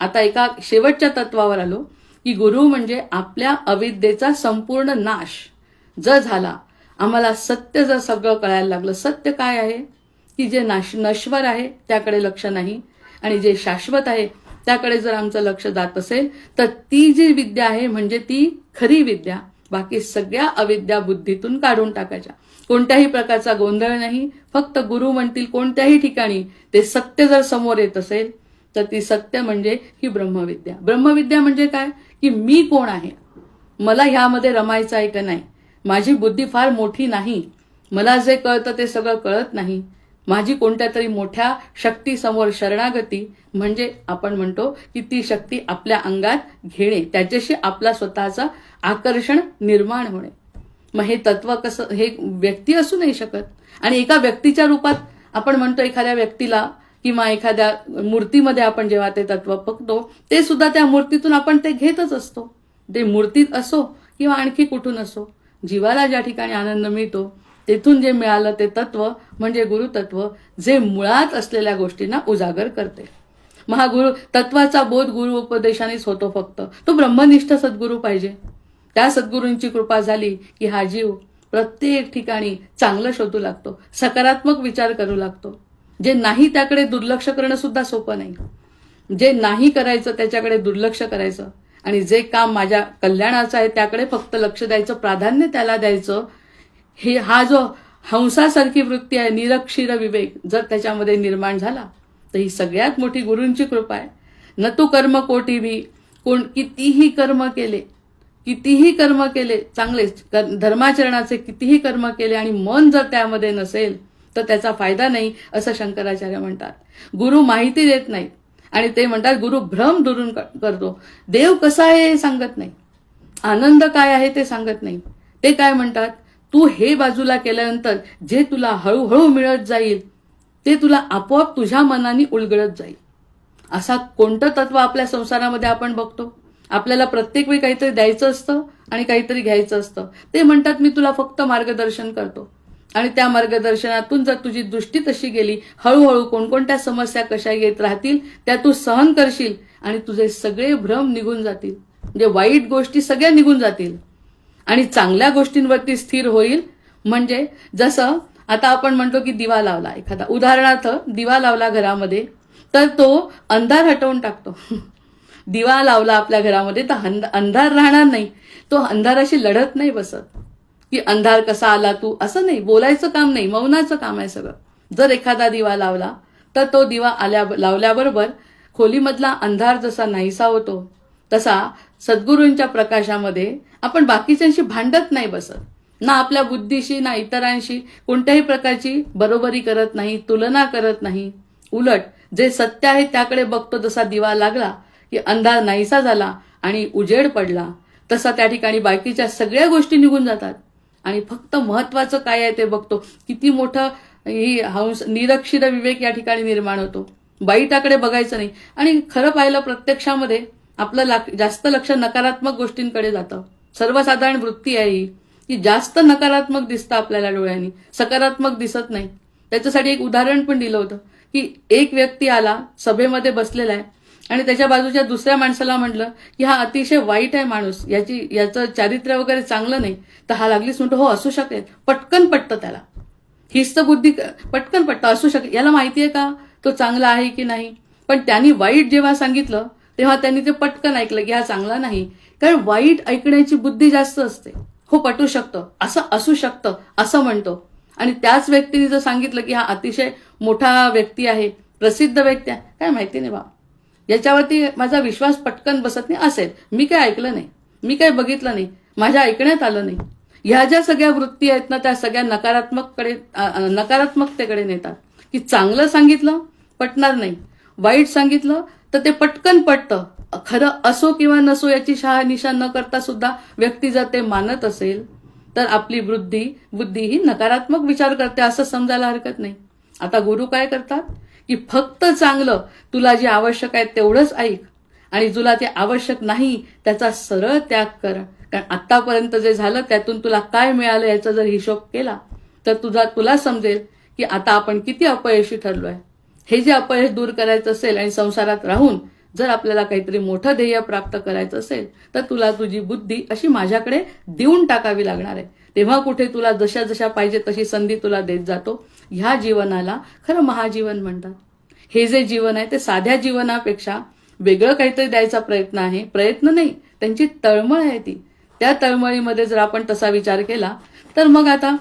आता एका शेवटच्या तत्वावर आलो की गुरु म्हणजे आपल्या अविद्येचा संपूर्ण नाश जर झाला. आम्हाला सत्य जर सगळं कळायला लागलं, सत्य काय आहे की जे नश्वर आहे त्याकडे लक्ष नाही आणि जे शाश्वत आहे त्याकडे जर आमचं लक्ष जात असेल, तर ती जी विद्या आहे म्हणजे ती खरी विद्या. बाकी सगळ्या अविद्या बुद्धीतून काढून टाकायच्या. कोणत्याही प्रकारचा गोंधळ नाही. फक्त गुरु म्हणतील कोणत्याही ठिकाणी ते सत्य जर समोर येत असेल, तर ती सत्य म्हणजे ही ब्रह्मविद्या. ब्रह्मविद्या म्हणजे काय? की मी कोण आहे, मला ह्यामध्ये रमायचं आहे का नाही, माझी बुद्धी फार मोठी नाही, मला जे कळतं ते सगळं कळत नाही, माझी कोणत्या तरी मोठ्या शक्तीसमोर शरणागती, म्हणजे आपण म्हणतो की ती शक्ती आपल्या अंगात घेणे, त्याच्याशी आपला स्वतःचा आकर्षण निर्माण होणे. मग हे तत्व कसं? हे व्यक्ती असू नाही शकत. आणि एका व्यक्तीच्या रूपात आपण म्हणतो एखाद्या व्यक्तीला किंवा एखाद्या मूर्तीमध्ये आपण जेव्हा ते तत्व बघतो, ते सुद्धा त्या मूर्तीतून आपण ते घेतच असतो. ते मूर्तीत असो किंवा आणखी कुठून असो, जीवाला ज्या ठिकाणी आनंद मिळतो तेथून जे मिळालं ते तत्व म्हणजे गुरुतत्व, जे मुळात असलेल्या गोष्टींना उजागर करते. महागुरु तत्वाचा बोध गुरु उपदेशानेच होतो. फक्त तो ब्रह्मनिष्ठ सद्गुरू पाहिजे. त्या सद्गुरूंची कृपा झाली की हा जीव प्रत्येक ठिकाणी चांगलं शोधू लागतो, सकारात्मक विचार करू लागतो. जे नाही त्याकडे दुर्लक्ष करणं सुद्धा सोपं नाही. जे नाही करायचं त्याच्याकडे दुर्लक्ष करायचं आणि जे काम माझ्या कल्याणाचं आहे त्याकडे फक्त लक्ष द्यायचं, प्राधान्य त्याला द्यायचं. हा जो हंसासारखी वृत्ती आहे, निरक्षीर विवेक, जर त्याच्यामध्ये निर्माण झाला तर ही सगळ्यात मोठी गुरूंची कृपा आहे. न तू कर्म कोटी भी, कितीही कर्म केले कितीही कर्म केले चांगले, धर्माचरणाचे कितीही कर्म केले आणि मन जर त्यामध्ये नसेल तर त्याचा फायदा नाही, असं शंकराचार्य म्हणतात. गुरु माहिती देत नाहीत आणि ते म्हणतात गुरु भ्रम दुरून करतो. देव कसा आहे हे सांगत नाही, आनंद काय आहे ते सांगत नाही. ते काय म्हणतात, तू हे बाजूला केल्यानंतर जे तुला हळूहळू मिळत जाईल ते तुला आपोआप तुझ्या मनाने उलगडत जाईल. असा कोणतं तत्व आपल्या संसारामध्ये आपण बघतो? आपल्याला प्रत्येक वेळी काहीतरी द्यायचं असतं आणि काहीतरी घ्यायचं असतं. ते म्हणतात मी तुला फक्त मार्गदर्शन करतो आणि त्या मार्गदर्शनातून जर तुझी दृष्टी तशी गेली, हळूहळू कोणकोणत्या समस्या कशा येत राहतील त्या तू सहन करशील आणि तुझे सगळे भ्रम निघून जातील. म्हणजे वाईट गोष्टी सगळ्या निघून जातील आणि चांगल्या गोष्टींवरती स्थिर होईल. म्हणजे जसं आता आपण म्हणतो की दिवा लावला, एखादा उदाहरणार्थ दिवा लावला घरामध्ये तर तो अंधार हटवून टाकतो. दिवा लावला आपल्या घरामध्ये तर अंधार राहणार नाही, तो अंधाराशी लढत नाही बसत की अंधार कसा आला तू, असं नाही. बोलायचं काम नाही, मौनाचं काम आहे सगळं. जर एखादा दिवा लावला तर तो दिवा लावल्याबरोबर खोलीमधला अंधार जसा नाहीसा होतो तसा सद्गुरूंच्या प्रकाशामध्ये आपण बाकीच्यांशी भांडत नाही बसत, ना आपल्या बुद्धीशी ना इतरांशी कोणत्याही प्रकारची बरोबरी करत नाही, तुलना करत नाही. उलट जे सत्य आहे त्याकडे बघतो. जसा दिवा लागला की अंधार नाहीसा झाला आणि उजेड पडला, तसा त्या ठिकाणी बाकीच्या सगळ्या गोष्टी निघून जातात आणि फक्त महत्वाचं काय आहे ते बघतो. किती मोठं ही हंस निरक्षर विवेक या ठिकाणी निर्माण होतो. वाईटाकडे बघायचं नाही. आणि खरं पाहिलं प्रत्यक्षामध्ये आपलं जास्त लक्ष नकारात्मक गोष्टींकडे जातं. सर्वसाधारण वृत्ती आहे ही की जास्त नकारात्मक दिसतं आपल्याला डोळ्यांनी, सकारात्मक दिसत नाही. त्याच्यासाठी एक उदाहरण पण दिलं होतं की एक व्यक्ती आला, सभेमध्ये बसलेला आहे आणि त्याच्या बाजूच्या दुसऱ्या माणसाला म्हटलं की हा अतिशय वाईट आहे माणूस, याचं चारित्र्य वगैरे चांगलं नाही. तर हा लागलीच म्हणतो हो असू शकेल, पटकन पटतं त्याला. हीच तर बुद्धी, पटकन पटतं, असू शकेल. याला माहितीये का तो चांगला आहे की नाही, पण त्यांनी वाईट जेव्हा सांगितलं तेव्हा त्यांनी ते पटकन ऐकलं की हा चांगला नाही. कारण वाईट ऐकण्याची बुद्धी जास्त असते. हो पटू शकतं, असं असू शकतं असं म्हणतो. आणि त्याच व्यक्तीने जर सांगितलं की हा अतिशय मोठा व्यक्ती आहे, प्रसिद्ध व्यक्ती आहे, काय माहिती नाही बा, याच्यावरती माझा विश्वास पटकन बसत नाही, असेल, मी काय ऐकलं नाही, मी काय बघितलं नाही, माझ्या ऐकण्यात आलं नाही. ह्या ज्या सगळ्या वृत्ती आहेत ना त्या सगळ्या नकारात्मकतेकडे नेतात. की चांगलं सांगितलं पटणार नाही, वाईट सांगितलं तर ते पटकन पटतं. खरं असो किंवा नसो याची शहानिशा न करता सुद्धा व्यक्ती जर ते मानत असेल तर आपली बुद्धी ही नकारात्मक विचार करते असं समजायला हरकत नाही. आता गुरु काय करतात की फक्त चांगलं, तुला जे आवश्यक आहे तेवढंच ऐक आणि तुला ते आवश्यक नाही त्याचा सरळ त्याग कर. कारण आतापर्यंत जे झालं त्यातून तुला काय मिळालं याचा जर हिशोब केला तर तुला समजेल की आता आपण किती अपयशी ठरलोय. हे जे अपयश दूर करायचं असेल आणि संसारात राहून जर आपल्याला काहीतरी मोठं ध्येय प्राप्त करायचं असेल तर तुला तुझी बुद्धी अशी माझ्याकडे देऊन टाकावी लागणार आहे. तेव्हा कुठे तुला जशा जशा पाहिजे तशी संधी तुला देत जातो. ह्या जीवनाला खरं महाजीवन म्हणतात. हे जे जीवन आहे ते साध्या जीवनापेक्षा वेगळं काहीतरी द्यायचा प्रयत्न आहे. प्रयत्न नाही, त्यांची तळमळ आहे ती. त्या तळमळीमध्ये जर आपण तसा विचार केला तर मग आता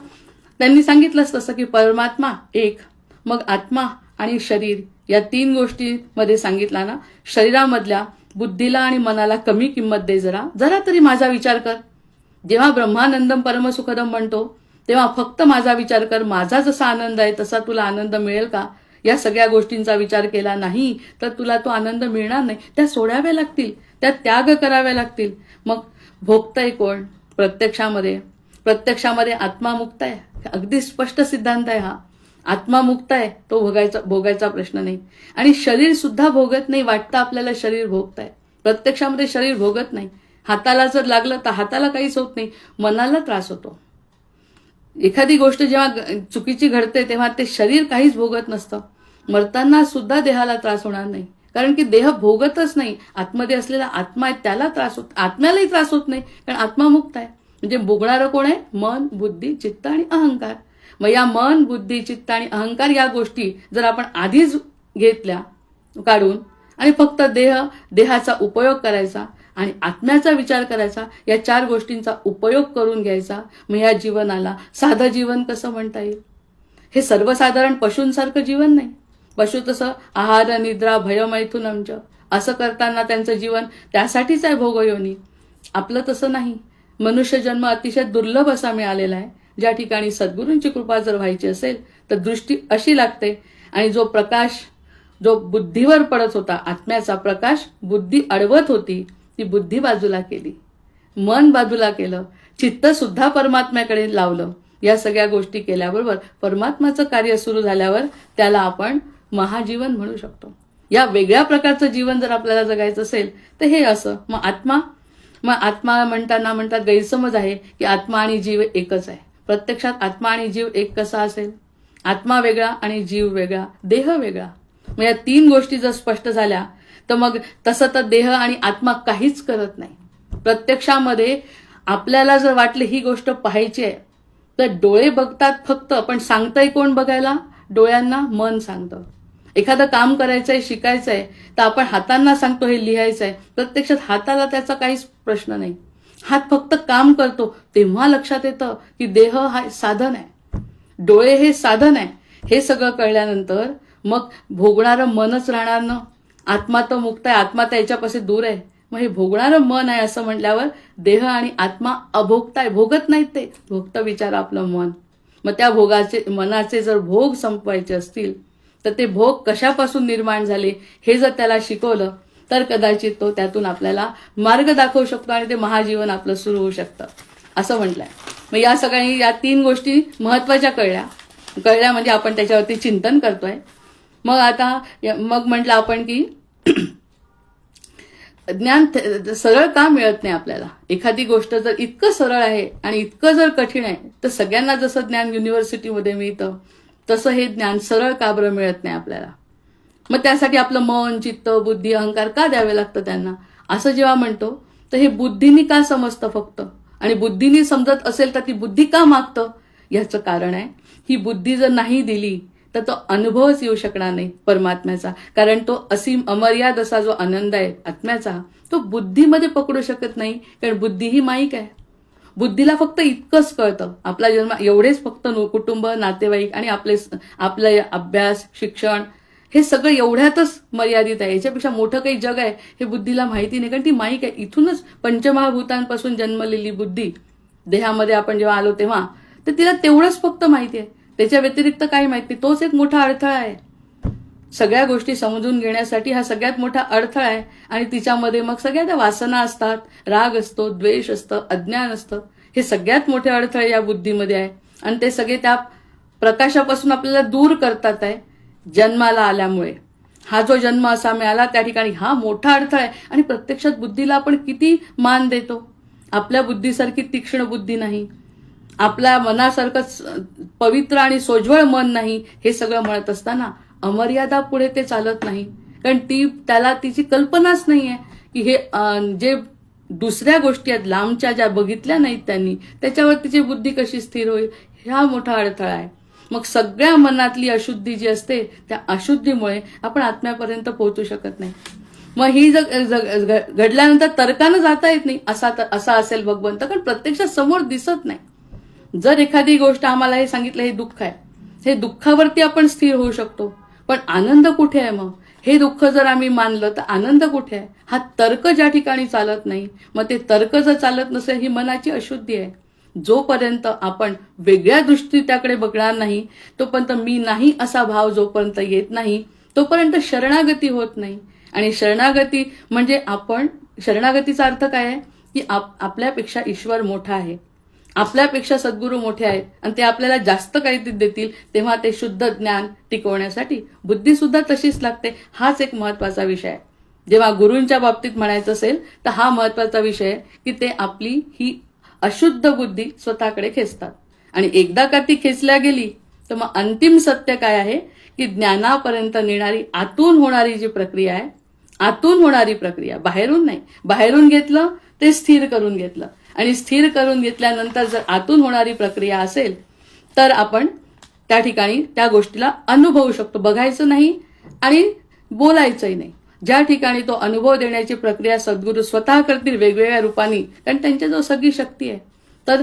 त्यांनी सांगितलंच तसं की परमात्मा एक, मग आत्मा आणि शरीर या तीन गोष्टींमध्ये सांगितला ना, शरीरामधल्या बुद्धीला आणि मनाला कमी किंमत दे, जरा तरी माझा विचार कर. जेव्हा ब्रह्मानंदम परमसुखदम म्हणतो तेव्हा फक्त माझा विचार कर. माझा जसा आनंद आहे तसा तुला आनंद मिळेल का? या सगळ्या गोष्टींचा विचार केला नाही तर तुला तो आनंद मिळणार नाही. त्या सोडाव्या लागतील, त्या त्याग कराव्या लागतील. मग भोगतंय कोण? प्रत्यक्षामध्ये आत्मा मुक्त आहे. अगदी स्पष्ट सिद्धांत आहे हा. आत्मा मुक्त आहे, तो भोगायचा प्रश्न नाही. आणि शरीर सुद्धा भोगत नाही. वाटतं आपल्याला शरीर भोगतंय, प्रत्यक्षामध्ये शरीर भोगत नाही. हाताला जर लागलं तर हाताला काहीच होत नाही, मनाला त्रास होतो. एखादी गोष्ट जेव्हा चुकीची घडते तेव्हा ते शरीर काहीच भोगत नसतं. मरताना सुद्धा देहाला त्रास होणार नाही, कारण की देह भोगतच नाही. आतमध्ये असलेला आत्मा आहे त्याला त्रास होत, आत्म्यालाही त्रास होत नाही, कारण आत्मा मुक्त आहे. म्हणजे भोगणारं कोण आहे? मन, बुद्धी, चित्त आणि अहंकार. मग या मन, बुद्धी, चित्त आणि अहंकार या गोष्टी जर आपण आधीच घेतल्या काढून आणि फक्त देहाचा उपयोग करायचा आणि आत्म्याचा विचार करायचा, या चार गोष्टींचा उपयोग करून घ्यायचा, मग या जीवनाला साधं जीवन कसं म्हणता येईल? हे सर्वसाधारण पशूंसारखं जीवन नाही. पशु तसं आहार निद्रा भयमैथुनमच असं करताना त्यांचं जीवन त्यासाठीच आहे भोगयोनी. आपलं तसं नाही. मनुष्य जन्म अतिशय दुर्लभ असा मिळालेला आहे. ज्या ठिकाणी सद्गुरूंची कृपा जर व्हायची असेल तर दृष्टी अशी लागते आणि जो प्रकाश जो बुद्धीवर पडत होता, आत्म्याचा प्रकाश बुद्धी अडवत होती, ती बुद्धी बाजूला केली, मन बाजूला केलं, चित्त सुद्धा परमात्म्याकडे लावलं. या सगळ्या गोष्टी केल्याबरोबर परमात्माचं कार्य सुरू झाल्यावर त्याला आपण महाजीवन म्हणू शकतो. या वेगळ्या प्रकारचं जीवन जर आपल्याला जगायचं असेल तर हे असं. मग आत्मा म्हणतात गैरसमज आहे की आत्मा आणि जीव एकच आहे. प्रत्यक्षात आत्मा आणि जीव एक कसा असेल? आत्मा वेगळा आणि जीव वेगळा, देह वेगळा. मग या तीन गोष्टी जर स्पष्ट झाल्या तर मग तसं तर देह आणि आत्मा काहीच करत नाही. प्रत्यक्षामध्ये आपल्याला जर वाटलं ही गोष्ट पाहायची आहे तर डोळे बघतात फक्त, पण सांगतंय कोण बघायला? डोळ्यांना मन सांगतं. एखादं काम करायचंय, शिकायचंय तर आपण हातांना सांगतो हे लिहायचंय. प्रत्यक्षात हाताला त्याचा काहीच प्रश्न नाही. हात फक्त काम करतो. तेव्हा लक्षात येतं की देह हा साधन आहे, डोळे हे साधन आहे. हे सगळं कळल्यानंतर मग भोगणारं मनच राहणार ना. आत्मा तर मुक्त आहे, आत्मा तर याच्यापासून दूर आहे. मग हे भोगणारं मन आहे असं म्हटल्यावर देह आणि आत्मा अभोगताय, भोगत नाहीत, ते भोगतं विचार आपलं मन. मग त्या मनाचे जर भोग संपवायचे असतील तर ते भोग कशापासून निर्माण झाले हे जर त्याला शिकवलं तर कदाचित तो त्यातून आपल्याला मार्ग दाखवू शकतो आणि ते महाजीवन आपलं सुरू होऊ शकतं असं म्हटलंय. मग या सगळ्या या तीन गोष्टी महत्वाच्या कळल्या म्हणजे आपण त्याच्यावरती चिंतन करतोय. मग आता मग म्हटलं आपण की ज्ञान सरळ का मिळत नाही आपल्याला? एखादी गोष्ट जर इतकं सरळ आहे आणि इतकं जर कठीण आहे तर सगळ्यांना जसं ज्ञान युनिव्हर्सिटीमध्ये मिळतं तसं हे ज्ञान सरळ का बरं मिळत नाही आपल्याला? मग त्यासाठी आपलं मन, चित्त, बुद्धी, अहंकार का द्यावे लागतं त्यांना? असं जेव्हा म्हणतो तर हे बुद्धीनी का समजतं फक्त? आणि बुद्धीनी समजत असेल तर ती बुद्धी का मागतं? याचं कारण आहे ही बुद्धी जर नाही दिली तर तो अनुभवच येऊ शकणार नाही परमात्म्याचा. कारण तो असीम अमर्याद असा जो आनंद आहे आत्म्याचा तो बुद्धीमध्ये पकडू शकत नाही. कारण बुद्धी ही माईक आहे. बुद्धीला फक्त इतकंच कळतं, आपला जन्म एवढेच फक्त कुटुंब, नातेवाईक आणि आपले अभ्यास, शिक्षण हे सगळं एवढ्यातच मर्यादित आहे. याच्यापेक्षा मोठं काही जग आहे हे बुद्धीला माहिती नाही. कारण ती माईक आहे. इथूनच पंचमहाभूतांपासून जन्मलेली बुद्धी देहामध्ये आपण जेव्हा आलो तेव्हा तर तिला तेवढंच फक्त माहिती आहे. त्याच्या व्यतिरिक्त काही माहिती. तोच एक मोठा अडथळा आहे. सगळ्या गोष्टी समजून घेण्यासाठी हा सगळ्यात मोठा अडथळा आहे. आणि तिच्यामध्ये मग सगळ्या त्या वासना असतात, राग असतो, द्वेष असतं, अज्ञान असतं. हे सगळ्यात मोठे अडथळे या बुद्धीमध्ये आहे. आणि ते सगळे त्या प्रकाशापासून आपल्याला दूर करतात आहे जन्माला आल्यामुळे. हा जो जन्म असा मिळाला त्या ठिकाणी हा मोठा अडथळा आहे. आणि प्रत्यक्षात बुद्धीला आपण किती मान देतो. आपल्या बुद्धीसारखी तीक्ष्ण बुद्धी नाही, आपल्या मनासारखं पवित्र आणि सोज्वळ मन नाही. हे सगळं म्हणत असताना अमर्यादा पुढे ते चालत नाही. कारण त्याला तिची कल्पनाच नाही आहे की हे जे दुसऱ्या गोष्टी आहेत लांबच्या ज्या बघितल्या नाहीत त्यांनी त्याच्यावर तिची बुद्धी कशी स्थिर होईल. हा मोठा अडथळा आहे. मग सगळ्या मनातली अशुद्धी जी असते त्या अशुद्धीमुळे आपण आत्म्यापर्यंत पोहोचू शकत नाही. मग ही घडल्यानंतर तर्कानं जाता येत नाही. असा असेल भगवंत, कारण प्रत्यक्षात समोर दिसत नाही. जर एखादी गोष्ट आम्हाला हे सांगितलं हे दुःख आहे, हे दुःखावरती आपण स्थिर होऊ शकतो. पण आनंद कुठे आहे? मग हे दुःख जर आम्ही मानलं तर आनंद कुठे आहे? हा तर्क ज्या ठिकाणी चालत नाही, मग ते तर्क जर चालत नसेल ही मनाची अशुद्धी आहे. जोपर्यंत आपण वेगळ्या दृष्टी त्याकडे बघणार नाही तोपर्यंत मी नाही असा भाव जोपर्यंत येत नाही तोपर्यंत शरणागती होत नाही. आणि शरणागती म्हणजे शरणागतीचा अर्थ काय आहे की आपल्यापेक्षा ईश्वर मोठा आहे, आपल्यापेक्षा सद्गुरू मोठे आहेत आणि ते आपल्याला जास्त काही देतील. तेव्हा ते शुद्ध ज्ञान टिकवण्यासाठी बुद्धी सुद्धा तशीच लागते. हाच एक महत्वाचा विषय आहे. जेव्हा गुरूंच्या बाबतीत म्हणायचं असेल तर हा महत्वाचा विषय आहे की ते आपली ही अशुद्ध बुद्धी स्वतःकडे खेचतात. आणि एकदा का ती खेचल्या गेली तर मग अंतिम सत्य काय आहे की ज्ञानापर्यंत नेणारी आतून होणारी जी प्रक्रिया आहे, आतून होणारी प्रक्रिया, बाहेरून नाही. बाहेरून घेतलं ते स्थिर करून घेतलं आणि स्थिर करून घेतल्यानंतर जर आतून होणारी प्रक्रिया असेल तर आपण त्या ठिकाणी त्या गोष्टीला अनुभवू शकतो. बघायचं नाही आणि बोलायचंही नाही. ज्या ठिकाणी तो अनुभव देण्याची प्रक्रिया सद्गुरू स्वतः करतील वेगवेगळ्या रूपांनी, कारण त्यांच्याजवळ सगळी शक्ती आहे. तर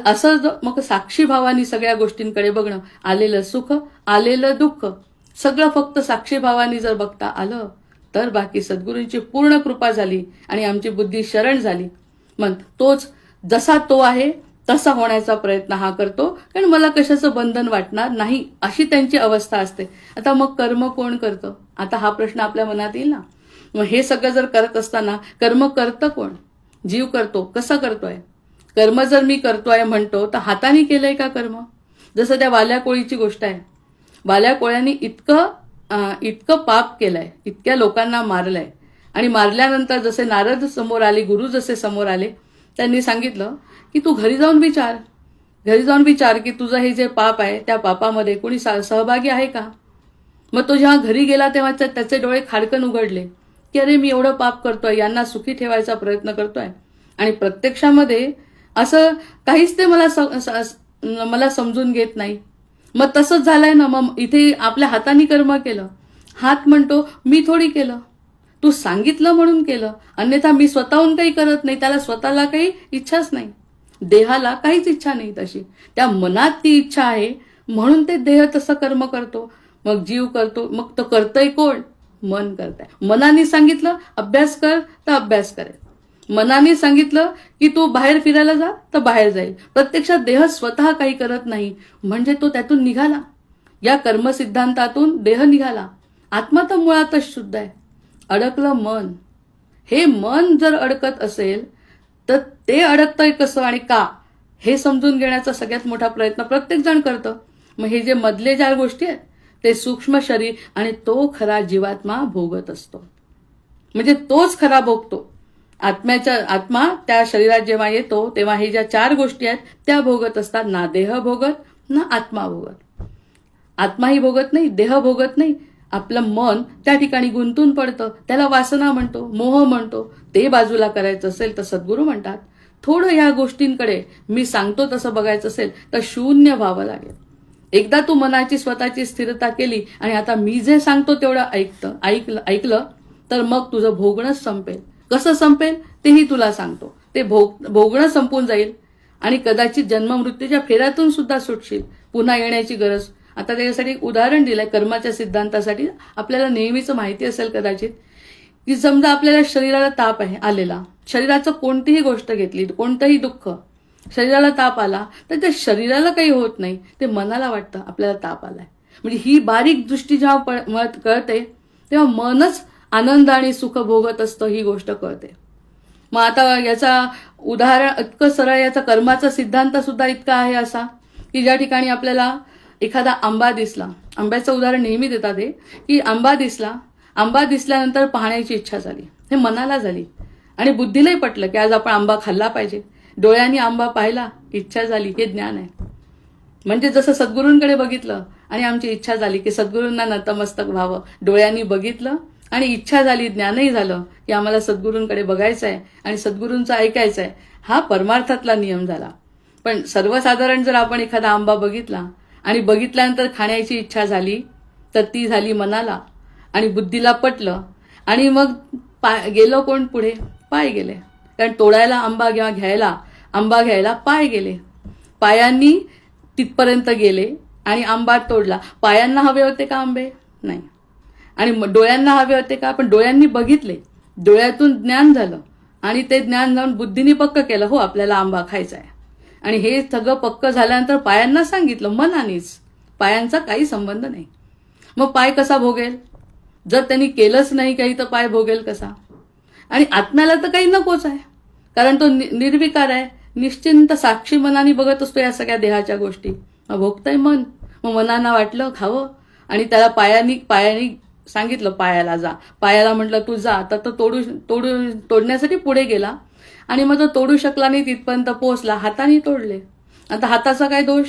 असं मग साक्षी भावानी सगळ्या गोष्टींकडे बघणं, आलेलं सुख, आलेलं दुःख सगळं फक्त साक्षी भावानी जर बघता आलं तर बाकी सद्गुरूंची पूर्ण कृपा झाली आणि आमची बुद्धी शरण झाली मग तोच जसा तो आहे तसा होण्याचा प्रयत्न हा करतो, कारण मला कशाचं बंधन वाटणार नाही, अशी त्यांची अवस्था असते. आता मग कर्म कोण करतं? आता हा प्रश्न आपल्या मनात येईल ना. मग हे सगळं जर करत असताना कर्म करतं कोण? जीव करतो. कसं करतोय? कर्म जर मी करतोय म्हणतो तर हाताने केलंय का कर्म? जसं त्या वाल्या कोळीची गोष्ट आहे. वाल्या कोळ्यांनी इतकं पाप केलंय, इतक्या लोकांना मारलंय, आणि मारल्यानंतर जसे नारद समोर आले, गुरु जसे समोर आले, त्यांनी सांगितलं की तू घरी जाऊन विचार की तुझं हे जे पाप आहे त्या पापामध्ये कोणी सहभागी आहे का? मग तो जेव्हा घरी गेला तेव्हा त्याचे डोळे खाडकन उघडले की अरे मी एवढं पाप करतोय, यांना सुखी ठेवायचा प्रयत्न करतोय, आणि प्रत्यक्षामध्ये असं काहीच ते मला समजून घेत नाही. मग तसंच झालंय ना. मग इथे आपल्या हाताने कर्म केलं. हात म्हणतो मी थोडी केलं, तू सांगितलं म्हणून केलं, अन्यथा मी स्वतःहून काही करत नाही. त्याला स्वतःला काही इच्छाच नाही, देहाला काहीच इच्छा नाही तशी. त्या मनात ती इच्छा आहे म्हणून ते देह तसं कर्म करतो. मग जीव करतो. मग तो करतोय कोण? मन करताय. मनाने सांगितलं अभ्यास कर तर अभ्यास करेल, मनाने सांगितलं की तू बाहेर फिरायला जा तर बाहेर जाईल. प्रत्यक्षात देह स्वतः काही करत नाही, म्हणजे तो त्यातून निघाला. या कर्मसिद्धांतातून देह निघाला. आत्मा तर मुळातच शुद्ध आहे. अडकलं मन. हे मन जर अडकत असेल तर ते अडकतंय कसं आणि का, हे समजून घेण्याचा सगळ्यात मोठा प्रयत्न प्रत्येक जण करतं. मग हे जे मधले ज्या गोष्टी आहेत ते सूक्ष्म शरीर आणि तो खरा जीवात्मा भोगत असतो. म्हणजे तोच खरा भोगतो. आत्मा त्या शरीरात जेव्हा येतो तेव्हा हे ज्या 4 गोष्टी आहेत त्या भोगत असतात. ना देह भोगत ना आत्मा भोगत. आत्माही भोगत नाही, देह भोगत नाही. आपलं मन त्या ठिकाणी गुंतून पडतं. त्याला वासना म्हणतो, मोह म्हणतो. ते बाजूला करायचं असेल तर सद्गुरू म्हणतात थोडं या गोष्टींकडे मी सांगतो तसं बघायचं असेल तर शून्य व्हावं लागेल. एकदा तू मनाची स्वतःची स्थिरता केली आणि आता मी जे सांगतो तेवढं ऐकलं तर मग तुझं भोगणंच संपेल. कसं संपेल तेही तुला सांगतो. ते भोगणं संपून जाईल आणि कदाचित जन्ममृत्यूच्या फेऱ्यातून सुद्धा सुटशील. पुन्हा येण्याची गरज. आता त्याच्यासाठी एक उदाहरण दिलंय कर्माच्या सिद्धांतासाठी. आपल्याला नेहमीच माहिती असेल कदाचित की समजा आपल्याला शरीराला ताप आहे आलेला, शरीराचं कोणतीही गोष्ट घेतली, कोणतंही दुःख, शरीराला ताप आला तर त्या शरीराला काही होत नाही, ते मनाला वाटतं आपल्याला ताप आलाय. म्हणजे ही बारीक दृष्टी जेव्हा कळते तेव्हा मनच आनंद आणि सुख भोगत असतं, ही गोष्ट कळते. मग आता याचा उदाहरण इतकं सरळ, याचा कर्माचा सिद्धांत सुद्धा इतका आहे असा की ज्या ठिकाणी आपल्याला एखादा आंबा दिसला, आंब्याचं उदाहरण नेहमी देतात हे, की आंबा दिसल्यानंतर पाहण्याची इच्छा झाली, हे मनाला झाली, आणि बुद्धीलाही पटलं की आज आपण आंबा खाल्ला पाहिजे. डोळ्यांनी आंबा पाहिला, इच्छा झाली, हे ज्ञान आहे. म्हणजे जसं सद्गुरूंकडे बघितलं आणि आमची इच्छा झाली की सद्गुरूंना नतमस्तक व्हावं, डोळ्यांनी बघितलं आणि इच्छा झाली, ज्ञानही झालं की आम्हाला सद्गुरूंकडे बघायचं आहे आणि सद्गुरूंचं ऐकायचं आहे. हा परमार्थातला नियम झाला. पण सर्वसाधारण जर आपण एखादा आंबा बघितला आणि बघितल्यानंतर खाण्याची इच्छा झाली तर ती झाली मनाला आणि बुद्धीला पटलं, आणि मग गेलो कोण पुढे? पाय गेले. कारण तोडायला आंबा घ्यायला पाय गेले. पायांनी तिथपर्यंत गेले आणि आंबा तोडला. पायांना हवे होते का आंबे? नाही. आणि डोळ्यांना हवे होते का? पण डोळ्यांनी बघितले, डोळ्यातून ज्ञान झालं आणि ते ज्ञान जाऊन बुद्धीने पक्क केलं, हो आपल्याला आंबा खायचा आहे. आणि हे सगळं पक्क झाल्यानंतर पायांना सांगितलं मनानेच. पायांचा काही संबंध नाही. मग पाय कसा भोगेल? जर त्यांनी केलंच नाही काही तर पाय भोगेल कसा? आणि आत्म्याला तर काही नकोच आहे, कारण तो निर्विकार आहे, निश्चिंत साक्षी मनाने बघत असतो या सगळ्या देहाच्या गोष्टी. मग भोगतंय मन. मग मनांना वाटलं खावं आणि त्याला पायानी सांगितलं पायाला जा. पायाला म्हटलं तू जा. तर तो तोडण्यासाठी पुढे गेला आणि मग तो तोडू शकला नाही, तिथपर्यंत पोहोचला. हाताने तोडले. आता हाताचा काय दोष?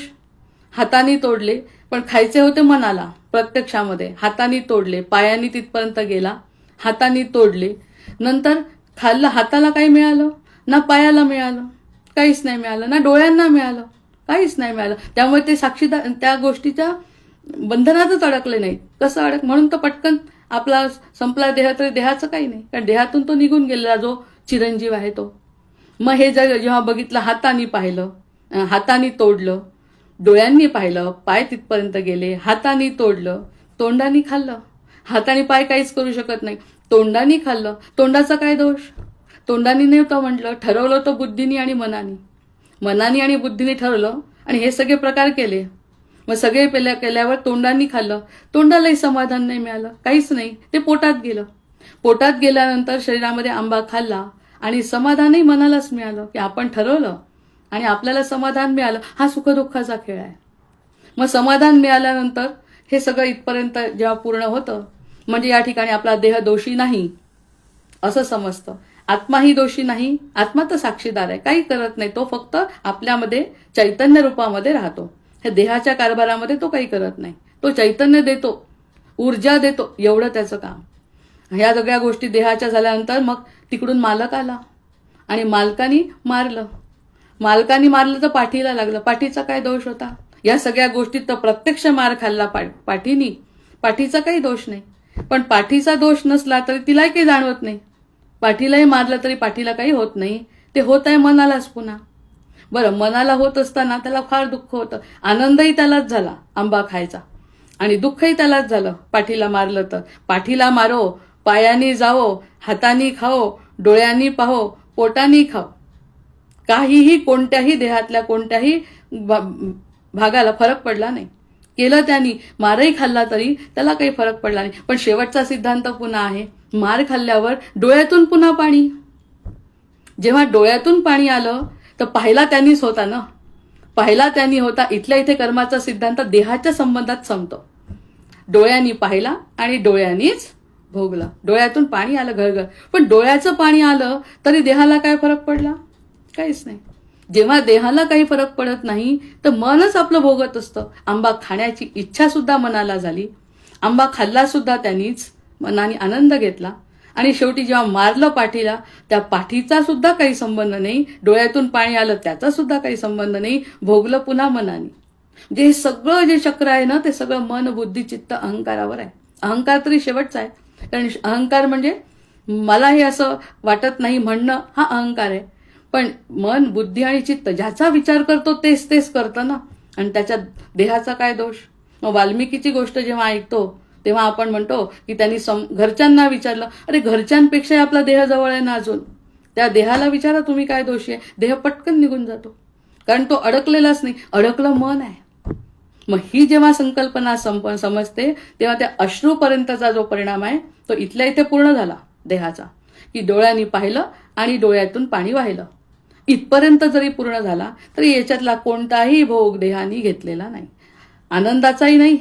हाताने तोडले, पण खायचे होते मनाला. प्रत्यक्षामध्ये हाताने तोडले, पायाने तिथपर्यंत गेला, हाताने तोडले, नंतर खाल्लं. हाताला काही मिळालं? ना पायाला मिळालं, काहीच नाही मिळालं, ना डोळ्यांना मिळालं, काहीच नाही मिळालं. त्यामुळे ते साक्षीदार त्या गोष्टीच्या बंधनातच अडकले नाहीत. कसं म्हणून तर पटकन आपला संपला देह, तरी देहाचं काही नाही, कारण देहातून तो निघून गेलेला जो चिरंजीव आहे तो. मग हे जेव्हा बघितलं, हाताने पाहिलं, हाताने तोडलं, डोळ्यांनी पाहिलं, पाय तिथपर्यंत गेले, हाताने तोडलं, तोंडाने खाल्लं. हाताने पाय काहीच करू शकत नाही, तोंडाने खाल्लं. तोंडाचा काय दोष? तोंडाने नव्हतं म्हटलं, ठरवलं तर बुद्धीनी आणि मनाने आणि बुद्धीने ठरवलं आणि हे सगळे प्रकार केले. मग सगळे केल्यावर तोंडाने खाल्लं, तोंडालाही समाधान नाही मिळालं, काहीच नाही, ते पोटात गेलं. पोटात गेल्यानंतर शरीरामध्ये आंबा खाल्ला आणि समाधानही मनालाच मिळालं की आपण ठरवलं आणि आपल्याला समाधान मिळालं. हा सुखदुःखाचा खेळ आहे. मग समाधान मिळाल्यानंतर हे सगळं इथपर्यंत जेव्हा पूर्ण होतं म्हणजे या ठिकाणी आपला देह दोषी नाही असं समजतं. आत्माही दोषी नाही, आत्मा तर साक्षीदार आहे, काही करत नाही, तो फक्त आपल्यामध्ये चैतन्य रूपामध्ये राहतो. हे देहाच्या कारभारामध्ये तो काही करत नाही, तो चैतन्य देतो, ऊर्जा देतो, एवढं त्याचं काम. ह्या सगळ्या गोष्टी देहाच्या झाल्यानंतर मग तिकडून मालक आला आणि मालकानी मारलं तर पाठीला लागलं. पाठीचा काय दोष होता या सगळ्या गोष्टीत? तर प्रत्यक्ष मार खाल्ला पाठीनी, पाठीचा काही दोष नाही. पण पाठीचा दोष नसला तरी तिलाही काही जाणवत नाही. पाठीलाही मारलं तरी पाठीला काही होत नाही, ते होत आहे मनालाच पुन्हा. बरं, मनाला होत असताना त्याला फार दुःख होतं. आनंदही त्यालाच झाला आंबा खायचा आणि दुःखही त्यालाच झालं पाठीला मारलं तर. पाठीला मारो, पायानी जावो, हातानी खाओ, डोळ्यांनी पाहो, पोटानी खाओ, काहीही कोणत्याही देहातल्या कोणत्याही भागाला फरक पडला नाही. केलं त्यांनी, मारही खाल्ला तरी त्याला काही फरक पडला नाही. पण शेवटचा सिद्धांत पुन्हा आहे, मार खाल्ल्यावर डोळ्यातून पुन्हा पाणी. जेव्हा डोळ्यातून पाणी आलं तर पाहिला त्यांनीच होता ना, पाहिला त्यांनी होता. इथल्या इथे कर्माचा सिद्धांत देहाच्या संबंधात संपतो. डोळ्यांनी पाहिला आणि डोळ्यांनीच भोगलं. डोळ्यातून पाणी आलं घरघर, पण डोळ्याचं पाणी आलं तरी देहाला काय फरक पडला? काहीच नाही. जेव्हा देहाला काही फरक पडत नाही तर मनच आपलं भोगत असतं. आंबा खाण्याची इच्छा सुद्धा मनाला झाली, आंबा खाल्ला सुद्धा त्यांनीच, मनाने आनंद घेतला आणि शेवटी जेव्हा मारलं पाठीला, त्या पाठीचा सुद्धा काही संबंध नाही, डोळ्यातून पाणी आलं त्याचा सुद्धा काही संबंध नाही, भोगलं पुन्हा मनाने. म्हणजे हे सगळं जे चक्र आहे ना, ते सगळं मन, बुद्धी, चित्त, अहंकारावर आहे. अहंकार तरी शेवटचा आहे, कारण अहंकार म्हणजे मला हे असं वाटत नाही म्हणणं, हा अहंकार आहे. पण मन, बुद्धी आणि चित्त ज्याचा विचार करतो तेच करतं ना, आणि त्याच्या देहाचा काय दोष? मग वाल्मिकीची गोष्ट जेव्हा ऐकतो तेव्हा आपण म्हणतो की त्यांनी घरच्यांना विचारलं, अरे घरच्यांपेक्षा आपला देह जवळ आहे ना अजून, त्या देहाला विचारा तुम्ही काय दोषी आहे. देह पटकन निघून जातो, कारण तो अडकलेलाच नाही, अडकलं मन आहे. मग ही जेव्हा संकल्पना समजते तेव्हा त्या अश्रूपर्यंतचा जो परिणाम आहे तो इथल्या इथे पूर्ण झाला देहाचा, की डोळ्यांनी पाहिलं आणि डोळ्यातून पाणी वाहिलं. इथपर्यंत जरी पूर्ण झाला तरी याच्यातला कोणताही भोग देहानी घेतलेला नाही. आनंदाचाही नाही,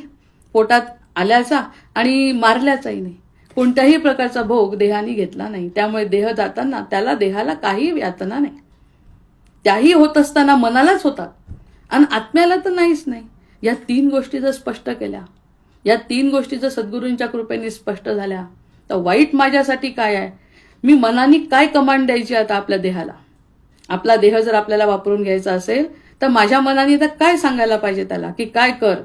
पोटात आल्याचा आणि मारल्याचाही नाही, कोणत्याही प्रकारचा भोग देहानी घेतला नाही. त्यामुळे देह जाताना त्याला देहाला काही यातना नाही. त्याही होत असताना मनालाच होतात आणि आत्म्याला तर नाहीच नाही. या 3 गोष्टी जर स्पष्ट केल्या, या 3 गोष्टी जर सद्गुरूंच्या कृपेने स्पष्ट झाल्या तर वाईट माझ्यासाठी काय आहे, मी मनाने काय कमांड द्यायची आता आपल्या देहाला. आपला देह जर आपल्याला वापरून घ्यायचा असेल तर माझ्या मनाने तर काय सांगायला पाहिजे त्याला की काय कर,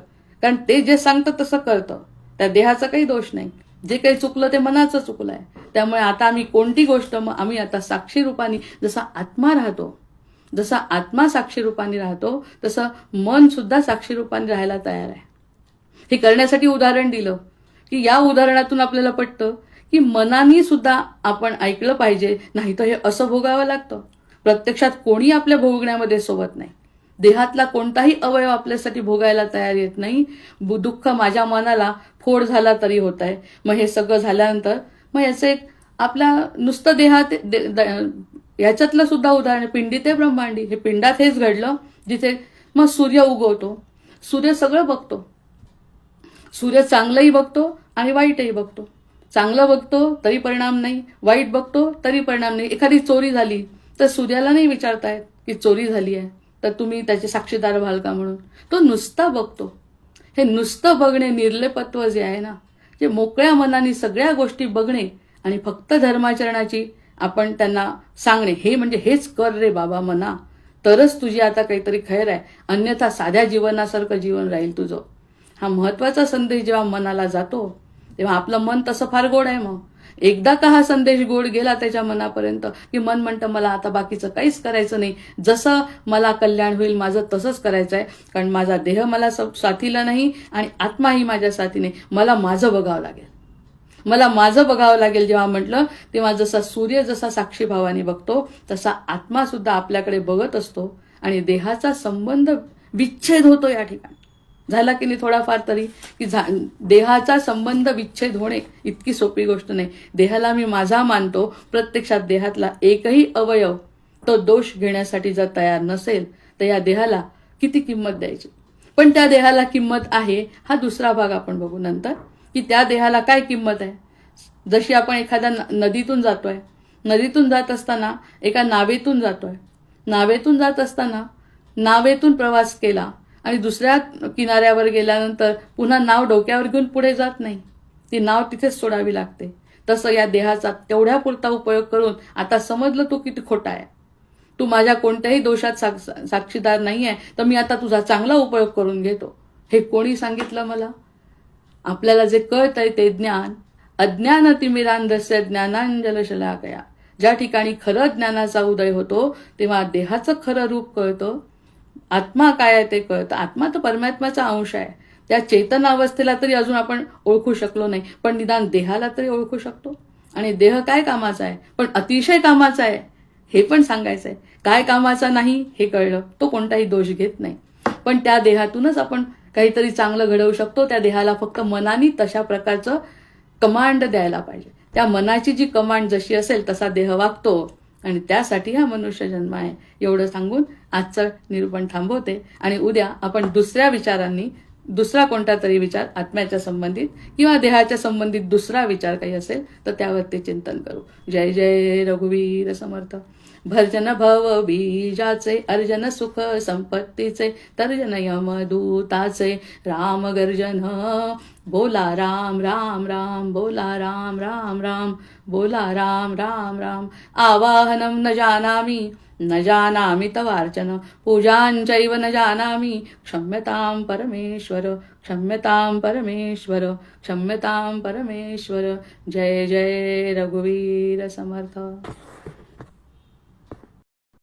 कारण ते जे सांगतं तसं करतं. त्या देहाचा काही दोष नाही, जे काही चुकलं ते मनाचं चुकलं आहे. त्यामुळे आता आम्ही कोणती गोष्ट, मग आम्ही आता साक्षी रूपाने जसा आत्मा राहतो, जसा आत्मा साक्षी रूपाने राहतो तसं मन सुद्धा साक्षी रूपाने राहायला तयार आहे. हे करण्यासाठी उदाहरण दिलं की या उदाहरणातून आपल्याला पटतं की मनाने सुद्धा आपण ऐकलं पाहिजे, नाही तर हे असं भोगावं लागतं. प्रत्यक्षात कोणी आपल्या भोगण्यामध्ये सोबत नाही. देहातला कोणताही अवयव आपल्यासाठी भोगायला तयार येत नाही. दुःख माझ्या मनाला फोड झाला तरी होत आहे. मग हे सगळं झाल्यानंतर मग याचं एक आपल्या नुसतं देहात ह्याच्यातलं सुद्धा उदाहरण, पिंडी ते ब्रह्मांडी, हे पिंडात हेच घडलं जिथे मग सूर्य उगवतो. सूर्य सगळं बघतो, सूर्य चांगलंही बघतो आणि वाईटही बघतो. चांगलं बघतो तरी परिणाम नाही, वाईट बघतो तरी परिणाम नाही. एखादी चोरी झाली तर सूर्याला नाही विचारतायत की चोरी झाली आहे तर तुम्ही त्याचे साक्षीदार व्हाल का म्हणून, तो नुसता बघतो. हे नुसतं बघणे, निर्लेपत्व जे आहे ना, जे मोकळ्या मनाने सगळ्या गोष्टी बघणे आणि फक्त धर्माचरणाची आपण त्यांना सांगणे, हे म्हणजे हेच कर रे बाबा मना, तरच तुझी आता काहीतरी खैर आहे, अन्यथा साध्या जीवनासारखं जीवन राहील तुझं. हा महत्वाचा संदेश जेव्हा मनाला जातो तेव्हा आपलं मन तसं फार गोड आहे. मग एकदा का हा संदेश गोड गेला त्याच्या मनापर्यंत की मन म्हणतं मला आता बाकीचं काहीच करायचं नाही, जसं मला कल्याण होईल माझं तसंच करायचं आहे, कारण माझा देह मला साथीला नाही आणि आत्माही माझ्या साथीने, मला माझं बघावं लागेल. मला माझं बघावं लागेल जेव्हा म्हटलं, तेव्हा जसा सूर्य जसा साक्षीभावाने बघतो तसा आत्मा सुद्धा आपल्याकडे बघत असतो आणि देहाचा संबंध विच्छेद होतो या ठिकाणी. झाला की नाही थोडाफार तरी, की देहाचा संबंध विच्छेद होणे इतकी सोपी गोष्ट नाही. देहाला मी माझा मानतो, प्रत्यक्षात देहातला एकही अवयव तो दोष घेण्यासाठी जर तयार नसेल तर या देहाला किती किंमत द्यायची. पण त्या देहाला किंमत आहे हा दुसरा भाग आपण बघू नंतर, की त्या देहाला काय किंमत आहे. जशी आपण एखाद्या नदीतून जातोय, नदीतून जात असताना एका नावेतून जातोय, नावेतून जात असताना नावेतून प्रवास केला आणि दुसऱ्या किनाऱ्यावर गेल्यानंतर पुन्हा नाव डोक्यावर घेऊन पुढे जात नाही, ती नाव तिथेच सोडावी लागते. तसं या देहाचा तेवढ्या पुरता उपयोग करून आता समजलं तू किती खोटा आहे, तू माझ्या कोणत्याही दोषात साक्षीदार नाही आहे, तर मी आता तुझा चांगला उपयोग करून घेतो. हे कोणी सांगितलं मला? आपल्याला जे कळतंय ते ज्ञान, अज्ञानतिमिरांधस्य ज्ञानांजलशलाकया. ज्या ठिकाणी खरं ज्ञानाचा उदय होतो तेव्हा देहाचं खरं रूप कळतं, आत्मा काय आहे ते कळतं. आत्मा तर परमात्म्याचा अंश आहे. त्या चेतन अवस्थेला तरी अजून आपण ओळखू शकलो नाही, पण निदान देहाला तरी ओळखू शकतो. आणि देह काय कामाचा आहे, पण अतिशय कामाचा आहे हे पण सांगायचं आहे. काय कामाचा नाही हे कळलं, तो कोणताही दोष घेत नाही. पण त्या देहातूनच आपण काहीतरी चांगलं घडवू शकतो. त्या देहाला फक्त मनाने तशा प्रकारचं कमांड द्यायला पाहिजे. त्या मनाची जी कमांड जशी असेल तसा देह वागतो आणि त्यासाठी हा मनुष्य जन्म आहे. एवढं सांगून आजचं निरूपण थांबवते आणि उद्या आपण दुसऱ्या विचारांनी, दुसरा कोणता तरी विचार आत्म्याच्या संबंधित किंवा देहाच्या संबंधित दुसरा विचार काही असेल तर त्यावरती चिंतन करू. जय जय रघुवीर समर्थ. भर्जन भव बीजाचे, अर्जन सुख संपत्तीचे, तर्जन यमदूताचे, राम गर्जन बोला राम राम राम, बोला राम राम राम, बोला राम राम राम. आवाहनं न जानामि न जानामि तवार्चन, पूजांचैव न जानामि, क्षम्यतां परमेश्वर, क्षम्यतां परमेश्वर, क्षम्यतां परमेश्वर. जय जय रघुवीर समर्थ.